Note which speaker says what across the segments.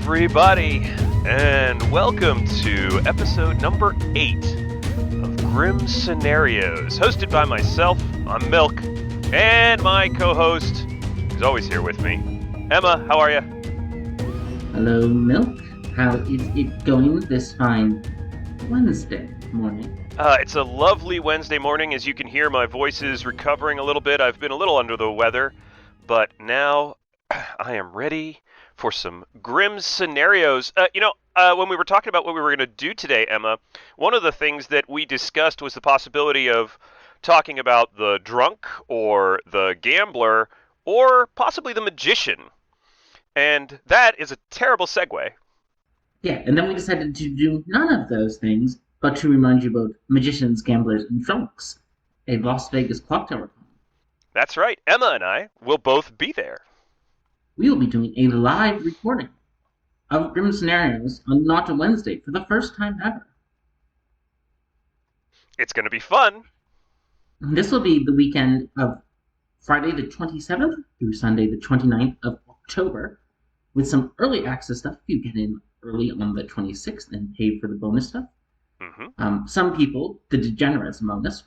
Speaker 1: everybody, and welcome to episode number 8 of Grim Scenarios, hosted by myself, I'm Milk, and my co-host, who's always here with me, Emma. How are you?
Speaker 2: Hello, Milk. How is it going this fine Wednesday morning?
Speaker 1: It's a lovely Wednesday morning. As you can hear, my voice is recovering a little bit. I've been a little under the weather, but now I am ready for some grim scenarios. When we were talking about what we were going to do today, Emma, one of the things that we discussed was the possibility of talking about the drunk or the gambler or possibly the magician. And that is a terrible segue.
Speaker 2: Yeah, and then we decided to do none of those things, but to remind you about magicians, gamblers, and drunks, a Las Vegas Clocktower.
Speaker 1: That's right. Emma and I will both be there.
Speaker 2: We will be doing a live recording of Grim Scenarios on Not a Wednesday for the first time ever.
Speaker 1: It's going to be fun.
Speaker 2: This will be the weekend of Friday the 27th through Sunday the 29th of October, with some early access stuff. You get in early on the 26th and pay for the bonus stuff.
Speaker 1: Mm-hmm.
Speaker 2: Some people, the degenerates among us,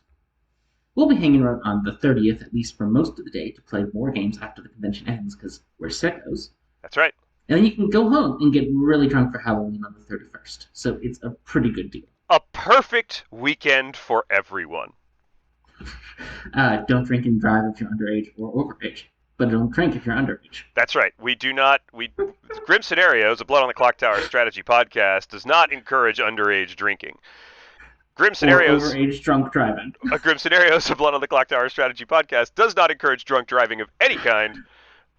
Speaker 2: will be hanging around on the 30th, at least for most of the day, to play more games after the convention ends, because we're sickos.
Speaker 1: That's right.
Speaker 2: And then you can go home and get really drunk for Halloween on the 31st. So it's a pretty good deal.
Speaker 1: A perfect weekend for everyone.
Speaker 2: Don't drink and drive if you're underage or overage, but don't drink if you're underage.
Speaker 1: That's right. Grim Scenarios, a Blood on the Clocktower strategy podcast, does not encourage underage drinking. Grim Scenarios,
Speaker 2: or overage drunk driving.
Speaker 1: Grim Scenarios, a Blood on the Clocktower strategy podcast, does not encourage drunk driving of any kind.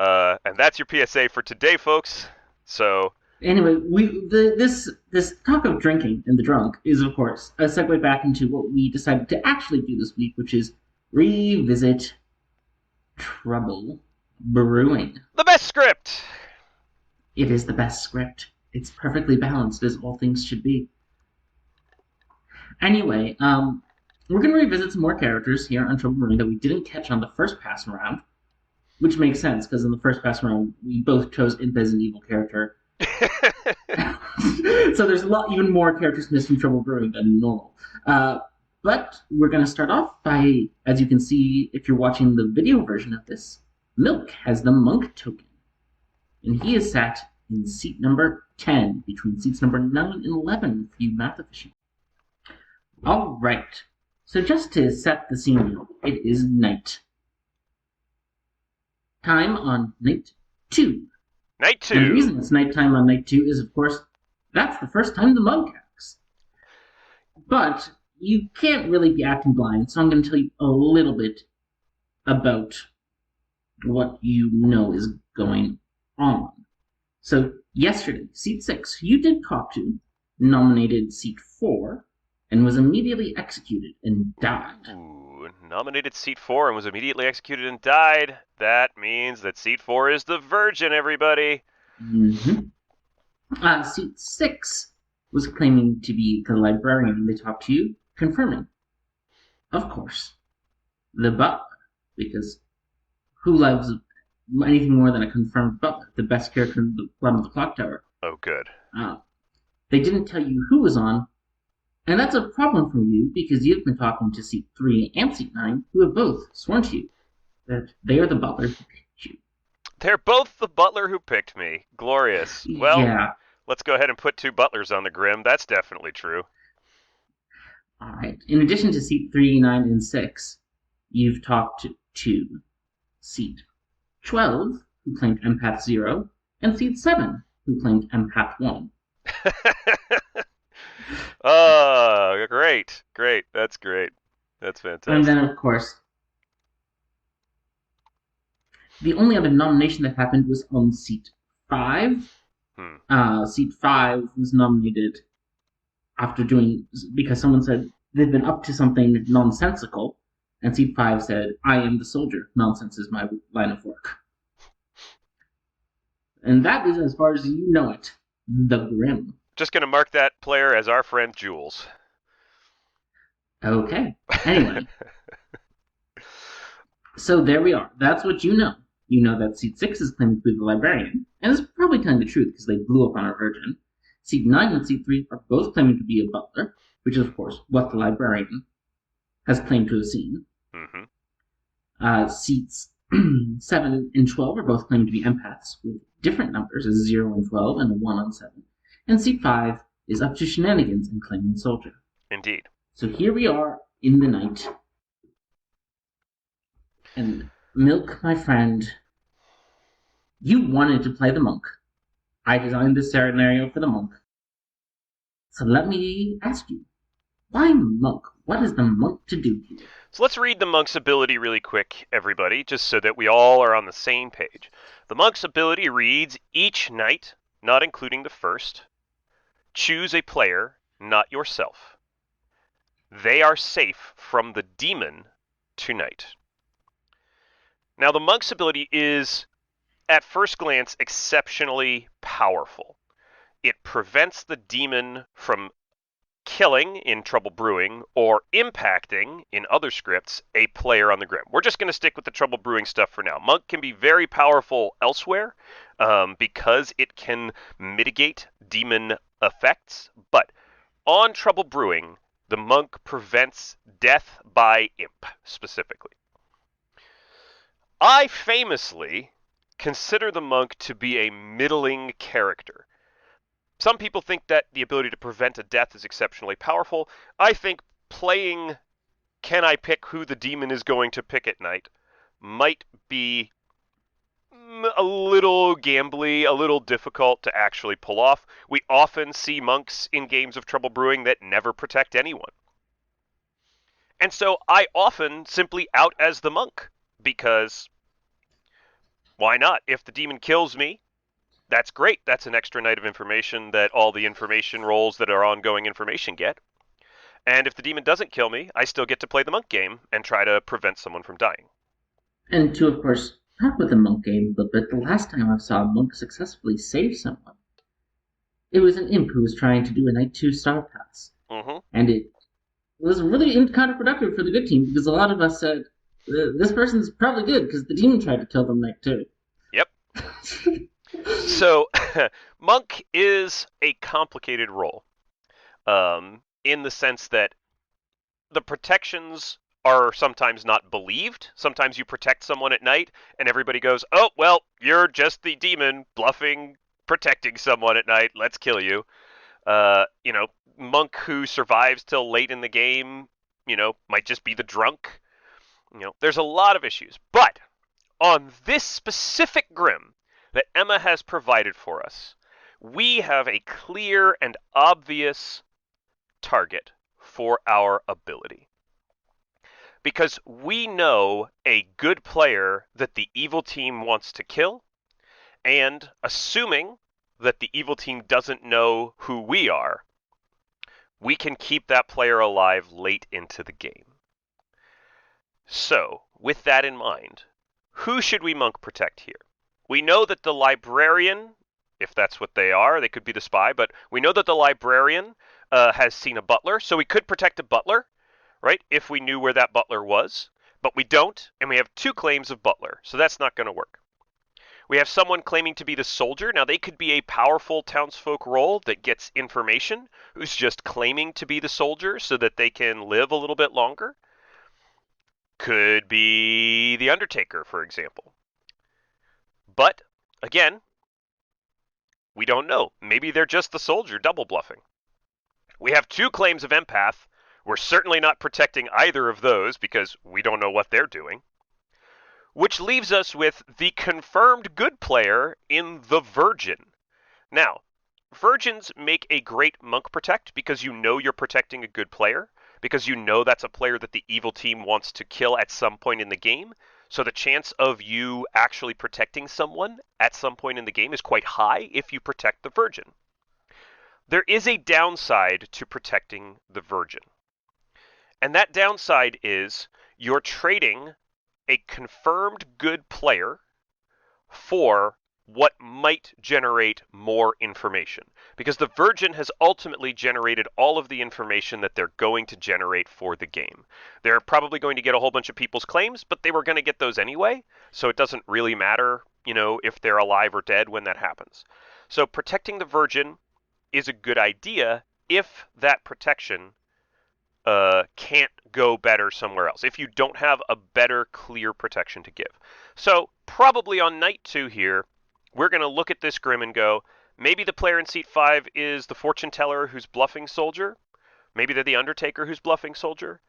Speaker 1: And that's your PSA for today, folks. So
Speaker 2: anyway, this talk of drinking and the drunk is, of course, a segue back into what we decided to actually do this week, which is revisit Trouble Brewing.
Speaker 1: The best script!
Speaker 2: It is the best script. It's perfectly balanced, as all things should be. Anyway, we're going to revisit some more characters here on Trouble Brewing that we didn't catch on the first pass around, which makes sense, because in the first pass around, we both chose Imp as an evil character. So there's even more characters missed from Trouble Brewing than normal. But we're going to start off by, as you can see if you're watching the video version of this, Milk has the monk token. And he is sat in seat number 10, between seats number 9 and 11 for you math aficionados. All right. So just to set the scene, it is night. Time on night 2.
Speaker 1: Night 2.
Speaker 2: And the reason it's nighttime on night 2 is, of course, that's the first time the monk acts. But you can't really be acting blind, so I'm going to tell you a little bit about what you know is going on. So yesterday, seat 6, who you did talk to, nominated seat 4, and was immediately executed and died.
Speaker 1: Ooh, nominated seat 4 and was immediately executed and died. That means that seat 4 is the virgin, everybody.
Speaker 2: Mm-hmm. Seat 6 was claiming to be the librarian they talked to you, confirming, of course, the butler, because who loves anything more than a confirmed butler, the best character in the Blood on the Clocktower?
Speaker 1: Oh, good.
Speaker 2: They didn't tell you who was on, and that's a problem for you, because you've been talking to seat 3 and seat 9, who have both sworn to you that they are the butler who picked you.
Speaker 1: They're both the butler who picked me. Glorious. Well,
Speaker 2: yeah.
Speaker 1: Let's go ahead and put 2 butlers on the Grim. That's definitely true.
Speaker 2: All right. In addition to seat 3, 9, and 6, you've talked to seat 12, who claimed Empath 0, and seat 7, who claimed Empath 1.
Speaker 1: Oh, great. Great. That's great. That's fantastic.
Speaker 2: And then, of course, the only other nomination that happened was on seat 5. Seat 5 was nominated because someone said they'd been up to something nonsensical, and seat 5 said, I am the soldier. Nonsense is my line of work. And that is, as far as you know it, the Grim.
Speaker 1: Just going to mark that player as our friend Jules.
Speaker 2: Okay. Anyway. So there we are. That's what you know. you know that seed 6 is claiming to be the librarian, and it's probably telling the truth because they blew up on our virgin. Seed 9 and seed 3 are both claiming to be a butler, which is, of course, what the librarian has claimed to have seen.
Speaker 1: Mm-hmm.
Speaker 2: Seeds 7 and 12 are both claiming to be empaths with different numbers, as 0 and 12 and a 1 on 7. And seed 5 is up to shenanigans and claiming soldier.
Speaker 1: Indeed.
Speaker 2: So here we are in the night. And Milk, my friend, you wanted to play the monk. I designed this scenario for the monk. So let me ask you, why monk? What is the monk to do here?
Speaker 1: So let's read the monk's ability really quick, everybody, just so that we all are on the same page. The monk's ability reads, each night, not including the first, choose a player, not yourself. They are safe from the demon tonight. Now, the monk's ability is, at first glance, exceptionally powerful. It prevents the demon from killing in Trouble Brewing or impacting in other scripts a player on the grim. We're just going to stick with the Trouble Brewing stuff for now. Monk can be very powerful elsewhere because it can mitigate demon effects, but on Trouble Brewing, the monk prevents death by imp specifically. I famously consider the monk to be a middling character. Some people think that the ability to prevent a death is exceptionally powerful. I think playing can I pick who the demon is going to pick at night might be a little gambly, a little difficult to actually pull off. We often see monks in games of Trouble Brewing that never protect anyone. And so I often simply out as the monk, because why not? If the demon kills me, that's great. That's an extra night of information that all the information rolls that are ongoing information get. And if the demon doesn't kill me, I still get to play the monk game and try to prevent someone from dying.
Speaker 2: And to, of course, talk with the monk game a little bit, the last time I saw a monk successfully save someone, it was an imp who was trying to do a night 2 star pass.
Speaker 1: Mm-hmm.
Speaker 2: And it was really counterproductive for the good team because a lot of us said, this person's probably good because the demon tried to kill them night 2.
Speaker 1: Yep. So, monk is a complicated role in the sense that the protections are sometimes not believed. Sometimes you protect someone at night and everybody goes, oh, well, you're just the demon bluffing, protecting someone at night. Let's kill you. Monk who survives till late in the game, might just be the drunk. There's a lot of issues. But on this specific Grim that Emma has provided for us, we have a clear and obvious target for our ability. Because we know a good player that the evil team wants to kill, and assuming that the evil team doesn't know who we are, we can keep that player alive late into the game. So, with that in mind, who should we monk protect here? We know that the librarian, if that's what they are, they could be the spy, but we know that the librarian has seen a butler, so we could protect a butler, right, if we knew where that butler was. But we don't, and we have 2 claims of butler, so that's not going to work. We have someone claiming to be the soldier. Now, they could be a powerful townsfolk role that gets information, who's just claiming to be the soldier so that they can live a little bit longer. Could be the Undertaker, for example. But, again, we don't know. Maybe they're just the soldier double bluffing. We have 2 claims of empath. We're certainly not protecting either of those because we don't know what they're doing. Which leaves us with the confirmed good player in the Virgin. Now, Virgins make a great monk protect because you know you're protecting a good player, because you know that's a player that the evil team wants to kill at some point in the game. So the chance of you actually protecting someone at some point in the game is quite high if you protect the Virgin. There is a downside to protecting the Virgin. And that downside is you're trading a confirmed good player for what might generate more information. Because the Virgin has ultimately generated all of the information that they're going to generate for the game. They're probably going to get a whole bunch of people's claims, but they were going to get those anyway, so it doesn't really matter, if they're alive or dead when that happens. So protecting the Virgin is a good idea if that protection can't go better somewhere else, if you don't have a better, clear protection to give. So probably on night 2 here, we're going to look at this Grim and go, maybe the player in seat 5 is the fortune teller who's bluffing soldier. Maybe they're the Undertaker who's bluffing soldier.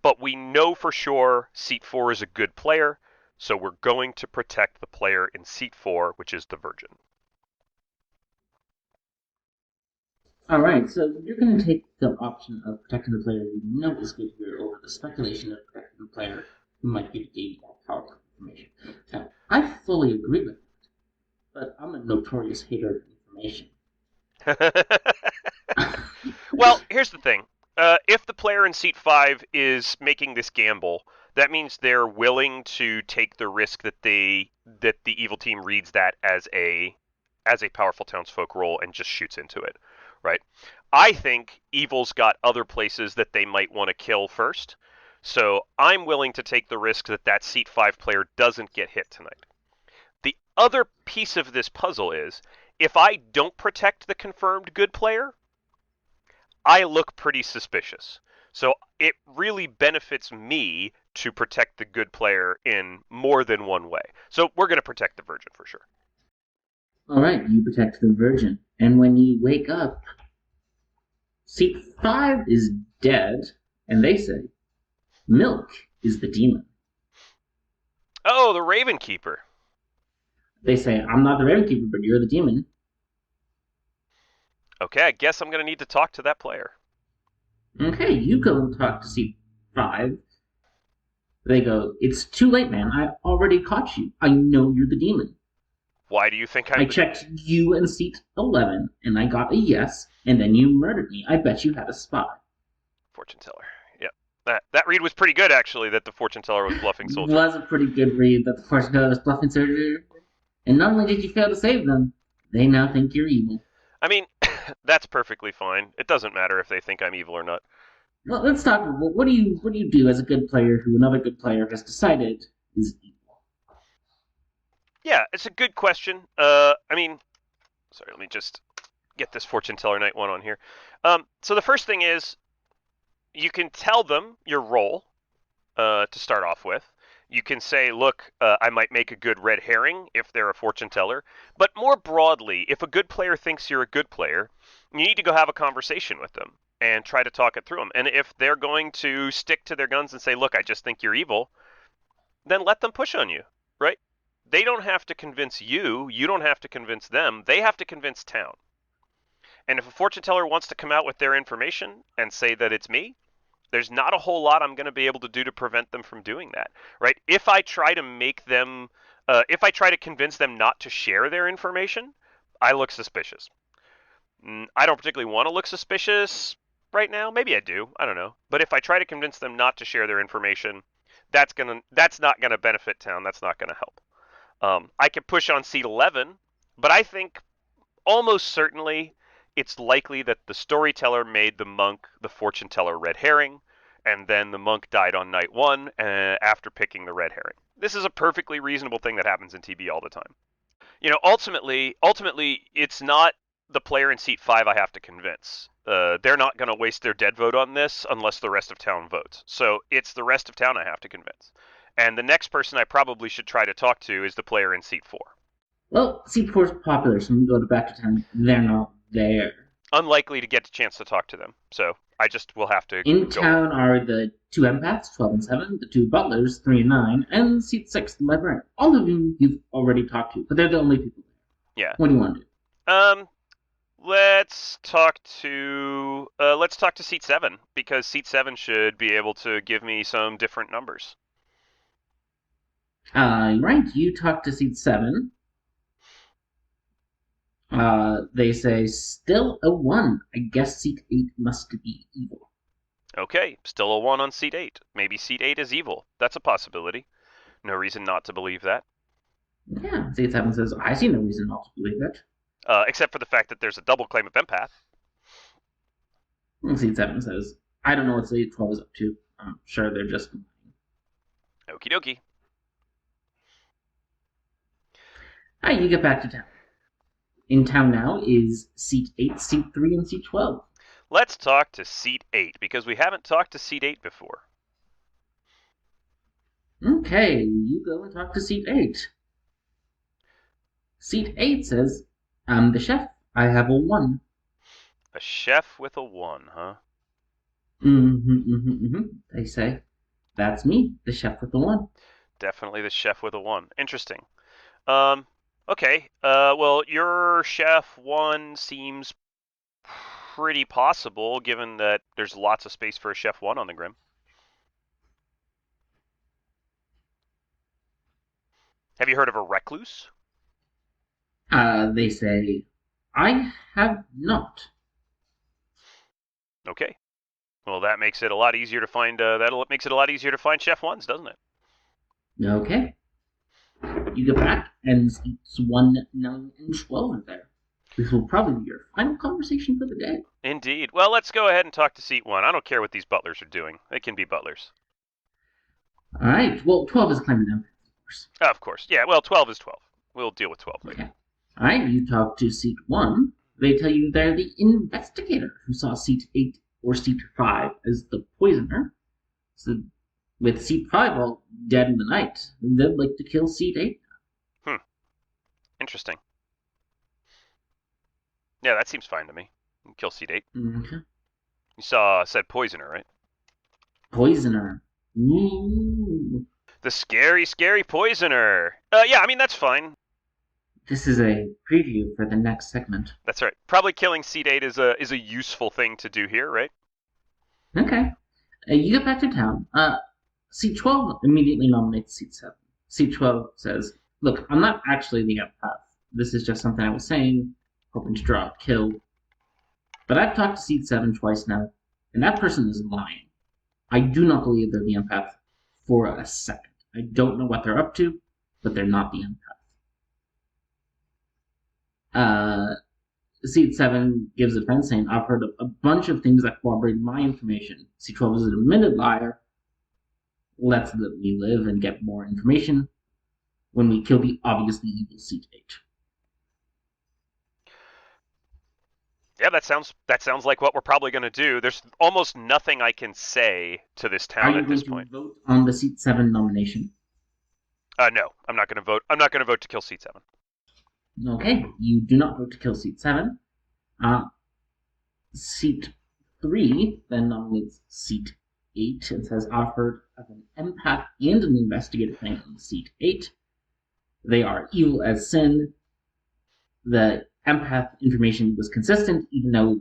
Speaker 1: But we know for sure seat 4 is a good player, so we're going to protect the player in seat 4, which is the Virgin.
Speaker 2: All right, so you're going to take the option of protecting the player you know is good here over the speculation of protecting the player who might give you that powerful information. Now, I fully agree with that, but I'm a notorious hater of information.
Speaker 1: Well, here's the thing. If the player in seat 5 is making this gamble, that means they're willing to take the risk that the evil team reads that as a powerful townsfolk role and just shoots into it, right? I think evil's got other places that they might want to kill first, so I'm willing to take the risk that seat 5 player doesn't get hit tonight. The other piece of this puzzle is, if I don't protect the confirmed good player, I look pretty suspicious. So it really benefits me to protect the good player in more than one way. So we're going to protect the Virgin for sure.
Speaker 2: All right, you protect the Virgin, and when you wake up, seat 5 is dead, and they say, Milk is the demon.
Speaker 1: Oh, the Raven Keeper.
Speaker 2: They say, I'm not the Raven Keeper, but you're the demon.
Speaker 1: Okay, I guess I'm going to need to talk to that player.
Speaker 2: Okay, you go and talk to seat 5. They go, it's too late, man. I already caught you. I know you're the demon.
Speaker 1: Why do you think
Speaker 2: I checked you in seat 11, and I got a yes, and then you murdered me. I bet you had a spy.
Speaker 1: Fortune teller. Yep. That read was pretty good, actually, that the fortune teller was bluffing soldier.
Speaker 2: Was a pretty good read that the fortune teller was bluffing soldier. And not only did you fail to save them, they now think you're evil.
Speaker 1: I mean, that's perfectly fine. It doesn't matter if they think I'm evil or not.
Speaker 2: Well, let's talk. What do you do as a good player who another good player has decided is evil?
Speaker 1: Yeah, it's a good question. Sorry, let me just get this fortune teller night 1 on here. So the first thing is, you can tell them your role to start off with. You can say, look, I might make a good red herring if they're a fortune teller. But more broadly, if a good player thinks you're a good player, you need to go have a conversation with them and try to talk it through them. And if they're going to stick to their guns and say, look, I just think you're evil, then let them push on you, right? They don't have to convince you. You don't have to convince them. They have to convince town. And if a fortune teller wants to come out with their information and say that it's me, there's not a whole lot I'm going to be able to do to prevent them from doing that, right? If I try to make them, if I try to convince them not to share their information, I look suspicious. I don't particularly want to look suspicious right now. Maybe I do. I don't know. But if I try to convince them not to share their information, that's not gonna benefit town. That's not gonna help. I can push on seat 11, but I think almost certainly it's likely that the storyteller made the monk the fortune teller red herring, and then the monk died on night 1 after picking the red herring. This is a perfectly reasonable thing that happens in TB all the time. Ultimately, it's not the player in seat 5 I have to convince. They're not going to waste their dead vote on this unless the rest of town votes. So it's the rest of town I have to convince. And the next person I probably should try to talk to is the player in seat 4.
Speaker 2: Well, seat 4 is popular, so when you go back to town, they're not there.
Speaker 1: Unlikely to get a chance to talk to them, so I just will have to
Speaker 2: In
Speaker 1: go
Speaker 2: town
Speaker 1: on.
Speaker 2: are the 2 empaths, 12 and 7, the 2 butlers, 3 and 9, and seat 6, the librarian. All of them you've already talked to, but they're the only people there.
Speaker 1: Yeah.
Speaker 2: What do you want to do?
Speaker 1: Let's talk to seat 7, because seat 7 should be able to give me some different numbers.
Speaker 2: Right, you talk to seat 7. They say, still a 1. I guess seat 8 must be evil.
Speaker 1: Okay, still a 1 on seat 8. Maybe seat 8 is evil. That's a possibility. No reason not to believe that.
Speaker 2: Yeah, seat 7 says, I see no reason not to believe it.
Speaker 1: Except for the fact that there's a double claim of empath.
Speaker 2: And seat 7 says, I don't know what seat 12 is up to. I'm sure they're just.
Speaker 1: Okie dokie.
Speaker 2: Alright, you get back to town. In town now is seat 8, seat 3, and seat 12.
Speaker 1: Let's talk to seat 8, because we haven't talked to seat 8 before.
Speaker 2: Okay, you go and talk to seat 8. Seat 8 says, I'm the chef. I have a 1.
Speaker 1: A chef with a 1, huh?
Speaker 2: They say, that's me, the chef with the 1.
Speaker 1: Definitely the chef with a 1. Interesting. Okay. Well, your chef 1 seems pretty possible, given that there's lots of space for a chef 1 on the Grim. Have you heard of a recluse?
Speaker 2: They say, I have not.
Speaker 1: Okay. Well, that makes it a lot easier to find. That makes it a lot easier to find chef 1s, doesn't it?
Speaker 2: Okay. You get back, and seats 1, 9, and 12 are there. This will probably be your final conversation for the day.
Speaker 1: Indeed. Well, let's go ahead and talk to seat 1. I don't care what these butlers are doing. They can be butlers.
Speaker 2: All right. Well, 12 is claiming them, of course.
Speaker 1: Of course. Yeah. Well, 12 is 12. We'll deal with 12 later.
Speaker 2: Okay. All right. You talk to seat 1. They tell you they're the investigator who saw seat 8 or seat 5 as the poisoner. So, with seat 5 all dead in the night, they'd like to kill seat 8.
Speaker 1: Interesting. Yeah, that seems fine to me. Kill seat 8.
Speaker 2: Okay.
Speaker 1: You said poisoner, right?
Speaker 2: Poisoner. Ooh.
Speaker 1: The scary, scary poisoner. Yeah, I mean, that's fine.
Speaker 2: This is a preview for the next segment.
Speaker 1: That's right. Probably killing seat 8 is a useful thing to do here, right?
Speaker 2: Okay. You get back to town. Seat 12 immediately nominates seat 7. Seat 12 says, look, I'm not actually the empath. This is just something I was saying, hoping to draw a kill. But I've talked to seat 7 twice now, and that person is lying. I do not believe they're the empath for a second. I don't know what they're up to, but they're not the empath. Seat 7 gives a defense saying, I've heard a bunch of things that corroborate my information. Seat 12 is an admitted liar. Let's let me live and get more information when we kill the obviously evil seat 8.
Speaker 1: Yeah, that sounds like what we're probably going to do. There's almost nothing I can say to this
Speaker 2: Are
Speaker 1: town
Speaker 2: you
Speaker 1: at this
Speaker 2: going
Speaker 1: point.
Speaker 2: to vote on the seat 7 nomination?
Speaker 1: No, I'm not going to vote. I'm not going to vote to kill seat 7.
Speaker 2: Okay, you do not vote to kill seat 7. Seat 3 then nominates seat 8 and says, I've heard of an empath and an investigator thing on seat 8. They are evil as sin. The empath information was consistent, even though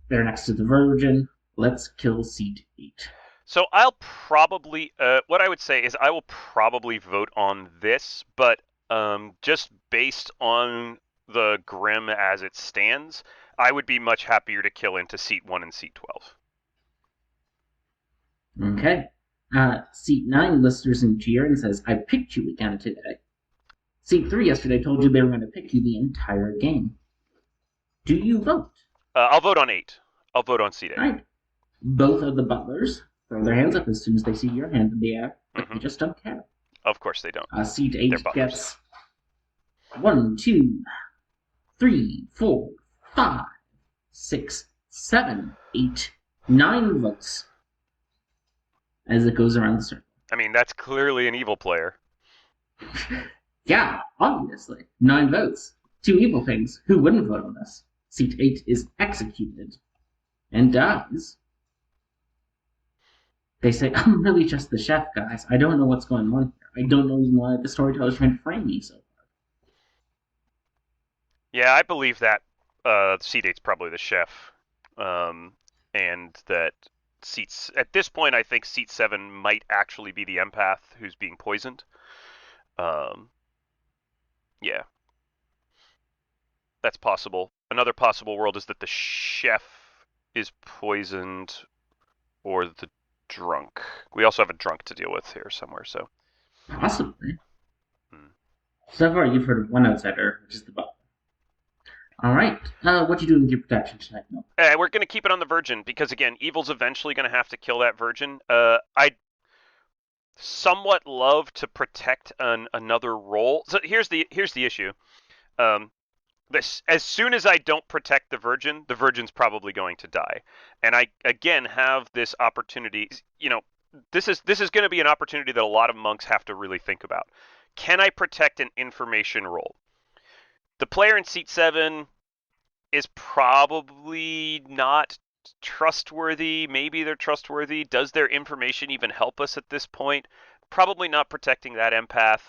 Speaker 2: they're next to the Virgin. Let's kill seat 8.
Speaker 1: So I'll probably, what I would say is I will probably vote on this, but just based on the Grim as it stands, I would be much happier to kill into seat 1 and seat 12.
Speaker 2: Okay. Seat 9 listens into your and says, I picked you again today. Seat 3 yesterday told you they were going to pick you the entire game. Do you vote?
Speaker 1: I'll vote on 8. I'll vote on seat 8.
Speaker 2: All right. Both of the butlers throw their hands up as soon as they see your hand in the air, but they just don't care.
Speaker 1: Of course they don't.
Speaker 2: Seat 8 gets 1, 2, 3, 4, 5, 6, 7, 8, 9 votes as it goes around the circle.
Speaker 1: I mean, that's clearly an evil player.
Speaker 2: Yeah, obviously. 9 votes. 2 evil things. Who wouldn't vote on this? Seat 8 is executed and dies. They say, I'm really just the chef, guys. I don't know what's going on here. I don't know even why the storyteller's trying to frame me so far.
Speaker 1: Yeah, I believe that seat 8's probably the chef. And that seats at this point, I think seat 7 might actually be the empath who's being poisoned. Yeah, that's possible. Another possible world is that the chef is poisoned or the drunk. We also have a drunk to deal with here somewhere, so
Speaker 2: Possibly. So far, you've heard of one outsider, which is the butler. All right. What you doing with your protection tonight? No.
Speaker 1: We're going to keep it on the Virgin because, again, Evil's eventually going to have to kill that Virgin. I somewhat love to protect another role. So here's the issue. Um, this as soon as I don't protect the Virgin's probably going to die, and I again have this opportunity. This is going to be an opportunity that a lot of monks have to really think about. Can I protect an information role? The player in seat 7 is probably not trustworthy. Maybe they're trustworthy. Does their information even help us at this point? Probably not protecting that empath.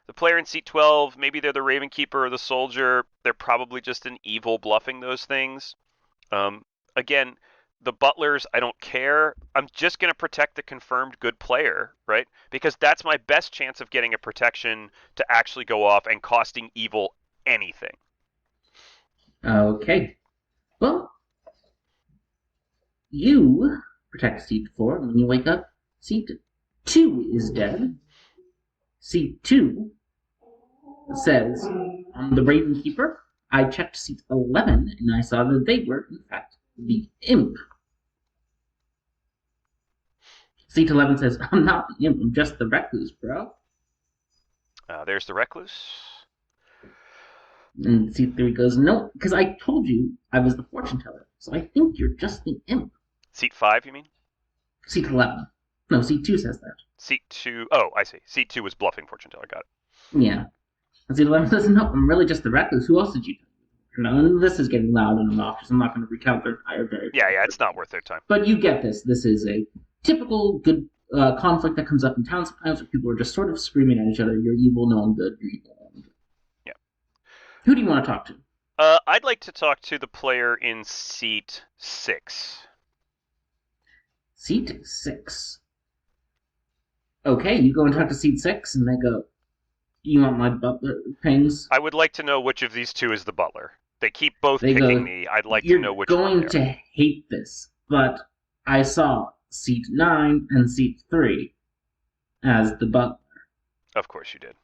Speaker 1: The player in seat 12, maybe they're the Raven Keeper or the Soldier. They're probably just an evil bluffing those things. Again, the butlers, I don't care. I'm just going to protect the confirmed good player, right? Because that's my best chance of getting a protection to actually go off and costing evil anything.
Speaker 2: Okay. Well, you protect seat 4, and when you wake up, seat 2 is dead. Seat 2 says, I'm the Raven Keeper. I checked seat 11, and I saw that they were, in fact, the imp. Seat 11 says, I'm not the imp, I'm just the recluse, bro.
Speaker 1: There's the Recluse.
Speaker 2: And seat 3 goes, no, because I told you I was the fortune teller, so I think you're just the imp.
Speaker 1: Seat 5, you mean?
Speaker 2: Seat 11. No, seat 2 says that.
Speaker 1: Seat 2. Oh, I see. Seat 2 was bluffing fortune teller. Got it.
Speaker 2: Yeah. And seat 11 says, no, I'm really just the recluse. Who else did you tell? And this is getting loud and obnoxious. I'm not going to recount their entire very.
Speaker 1: Yeah, it's not worth their time.
Speaker 2: But you get this. This is a typical good conflict that comes up in town sometimes where people are just sort of screaming at each other. You're evil, no, I'm good. You're evil, no, I'm good.
Speaker 1: Yeah.
Speaker 2: Who do you want to talk to?
Speaker 1: I'd like to talk to the player in seat 6.
Speaker 2: Seat 6. Okay, you go and talk to seat 6, and they go, you want my butler pings?
Speaker 1: I would like to know which of these two is the butler. They keep both
Speaker 2: They
Speaker 1: picking
Speaker 2: go,
Speaker 1: me. I'd like to
Speaker 2: you're
Speaker 1: know which one
Speaker 2: going
Speaker 1: they
Speaker 2: to
Speaker 1: are.
Speaker 2: hate this, but I saw seat 9 and seat 3 as the butler.
Speaker 1: Of course you did.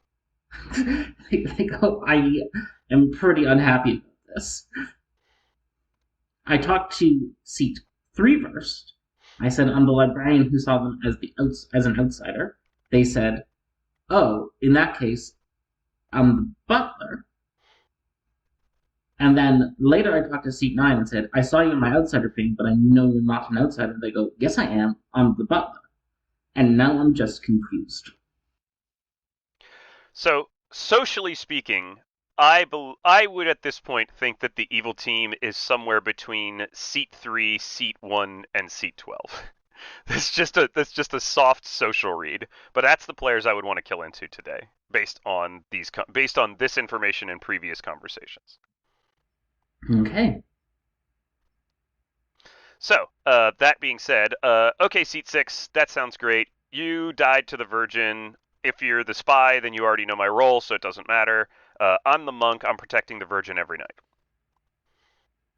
Speaker 2: They go, I am pretty unhappy about this. I talked to seat 3 first. I said, I'm the librarian who saw them as an outsider. They said, oh, in that case, I'm the butler. And then later I talked to seat 9 and said, I saw you in my outsider ping, but I know you're not an outsider. They go, yes, I am. I'm the butler. And now I'm just confused.
Speaker 1: So, socially speaking, I would at this point think that the evil team is somewhere between seat 3, seat 1, and seat 12. That's just a soft social read, but that's the players I would want to kill into today, based on this information and previous conversations.
Speaker 2: Okay.
Speaker 1: So, that being said, okay, seat 6, that sounds great. You died to the Virgin. If you're the spy, then you already know my role, so it doesn't matter. I'm the monk. I'm protecting the Virgin every night.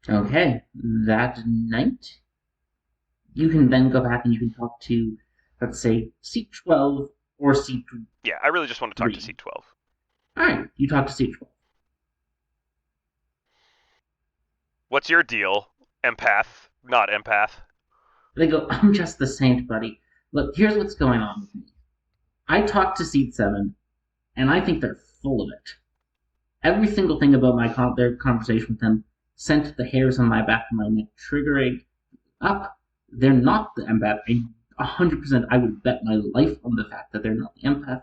Speaker 2: Okay. That night, you can then go back and you can talk to, let's say, seat 12 or seat.
Speaker 1: Yeah, I really just want to talk to
Speaker 2: Three.
Speaker 1: seat 12.
Speaker 2: Alright, you talk to seat 12.
Speaker 1: What's your deal, empath? Not empath.
Speaker 2: They go, I'm just the saint, buddy. Look, here's what's going on with me. I talked to seat 7, and I think they're full of it. Every single thing about their conversation with them sent the hairs on my back and my neck triggering up. They're not the empath. 100% I would bet my life on the fact that they're not the empath.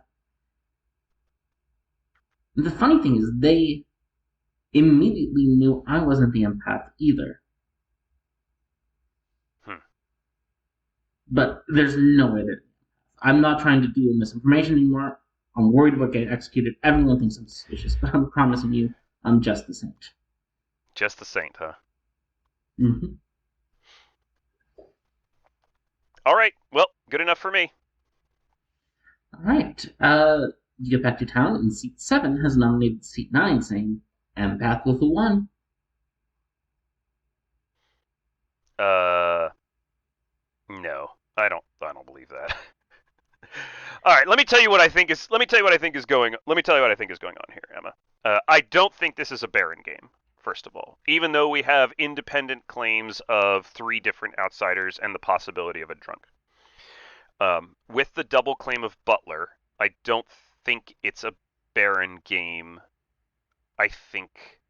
Speaker 2: And the funny thing is, they immediately knew I wasn't the empath either. But there's no way that I'm not trying to deal with misinformation anymore. I'm worried about getting executed. Everyone thinks I'm suspicious, but I'm promising you, I'm just the saint.
Speaker 1: Just the saint, huh?
Speaker 2: Mm-hmm.
Speaker 1: All right. Well, good enough for me.
Speaker 2: All right. You get back to town, and seat 7 has nominated seat 9, saying, empath with a 1.
Speaker 1: No, I don't believe that. All right, let me tell you what I think is. Let me tell you what I think is going. Let me tell you what I think is going on here, Emma. I don't think this is a Baron game. First of all, even though we have independent claims of 3 different outsiders and the possibility of a drunk, with the double claim of Butler, I don't think it's a Baron game. I think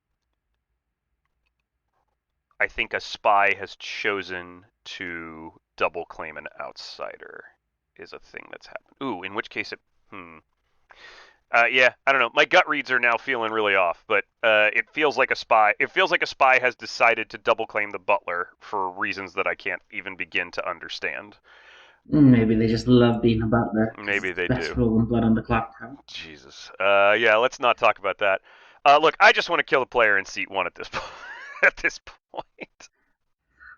Speaker 1: a spy has chosen to double claim an outsider is a thing that's happened. Ooh, in which case it. Yeah, I don't know. My gut reads are now feeling really off, but it feels like a spy. It feels like a spy has decided to double claim the butler for reasons that I can't even begin to understand.
Speaker 2: Maybe they just love being a butler.
Speaker 1: Maybe
Speaker 2: It's the
Speaker 1: they
Speaker 2: best
Speaker 1: do.
Speaker 2: role in Blood on the Clocktower.
Speaker 1: Jesus. Yeah, let's not talk about that. Look, I just want to kill the player in seat 1 at this point. At this point.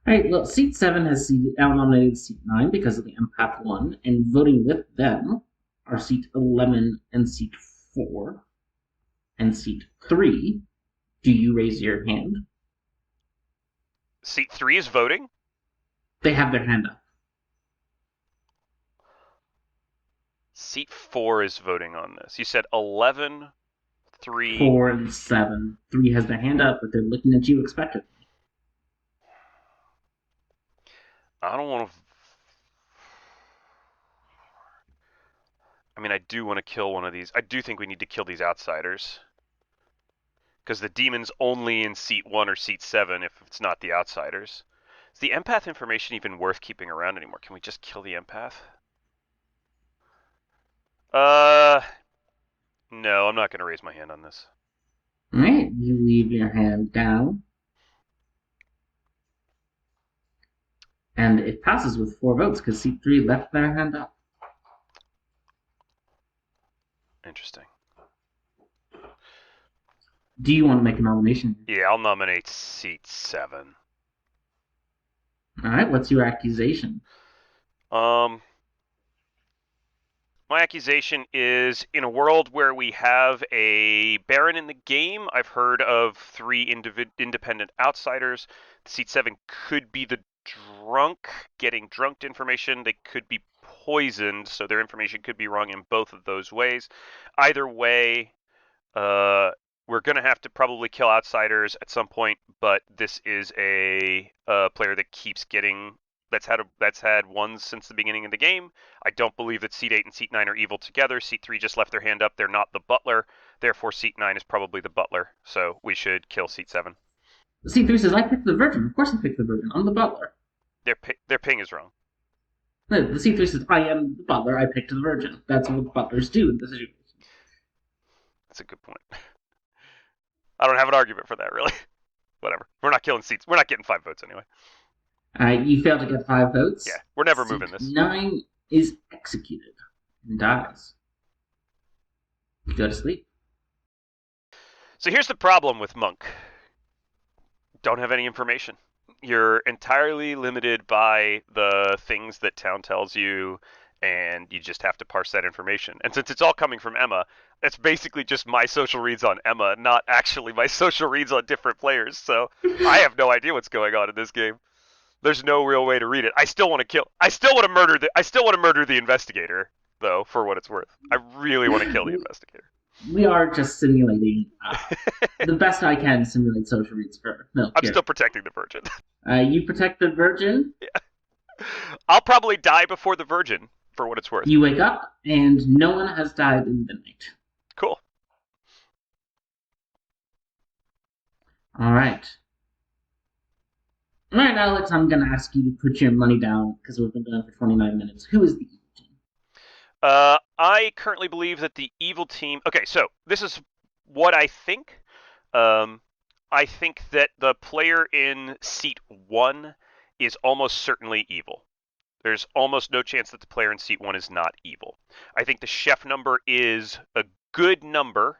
Speaker 2: Alright, well, seat 7 has nominated seat 9 because of the empath 1, and voting with them are seat 11 and seat 4. And seat 3, do you raise your hand?
Speaker 1: Seat 3 is voting?
Speaker 2: They have their hand up.
Speaker 1: Seat 4 is voting on this. You said 11, 3.
Speaker 2: 4 and 7. 3 has their hand up, but they're looking at you expectantly.
Speaker 1: I don't want to. I mean, I do want to kill one of these. I do think we need to kill these outsiders. Because the demon's only in seat 1 or seat 7 if it's not the outsiders. Is the empath information even worth keeping around anymore? Can we just kill the empath? No, I'm not going to raise my hand on this.
Speaker 2: Alright, you leave your hand down. And it passes with 4 votes because seat 3 left their hand up.
Speaker 1: Interesting.
Speaker 2: Do you want to make a nomination?
Speaker 1: Yeah, I'll nominate seat 7.
Speaker 2: Alright, what's your accusation?
Speaker 1: My accusation is, in a world where we have a Baron in the game, I've heard of 3 independent outsiders. Seat 7 could be the drunk getting drunked information. They could be poisoned, so their information could be wrong in both of those ways. Either way, we're going to have to probably kill outsiders at some point, but this is a player that keeps getting... That's had ones since the beginning of the game. I don't believe that seat 8 and seat 9 are evil together. Seat 3 just left their hand up. They're not the butler. Therefore, seat 9 is probably the butler. So we should kill seat 7.
Speaker 2: Seat 3 says, I picked the virgin. Of course I picked the virgin. I'm the butler.
Speaker 1: Their ping is wrong.
Speaker 2: No, the seat 3 says, I am the butler. I picked the virgin. That's what butlers do in this situation.
Speaker 1: That's a good point. I don't have an argument for that, really. Whatever. We're not killing seats. We're not getting 5 votes anyway.
Speaker 2: You fail to get 5 votes.
Speaker 1: Yeah, we're never
Speaker 2: seat
Speaker 1: moving this.
Speaker 2: 9 is executed and dies. You go to sleep.
Speaker 1: So here's the problem with Monk. Don't have any information. You're entirely limited by the things that town tells you, and you just have to parse that information. And since it's all coming from Emma, it's basically just my social reads on Emma, not actually my social reads on different players. So I have no idea what's going on in this game. There's no real way to read it. I still want to murder the investigator, though, for what it's worth. I really want to kill the investigator.
Speaker 2: We are just simulating. The best I can simulate social reads for milk.
Speaker 1: I'm still protecting the virgin.
Speaker 2: You protect the virgin.
Speaker 1: Yeah. I'll probably die before the virgin, for what it's worth.
Speaker 2: You wake up, and no one has died in the night.
Speaker 1: Cool.
Speaker 2: All right. All right, Alex, I'm going to ask you to put your money down because we've been doing it for 29 minutes. Who is the evil team?
Speaker 1: I currently believe that the evil team... Okay, so this is what I think. I think that the player in seat 1 is almost certainly evil. There's almost no chance that the player in seat 1 is not evil. I think the chef number is a good number,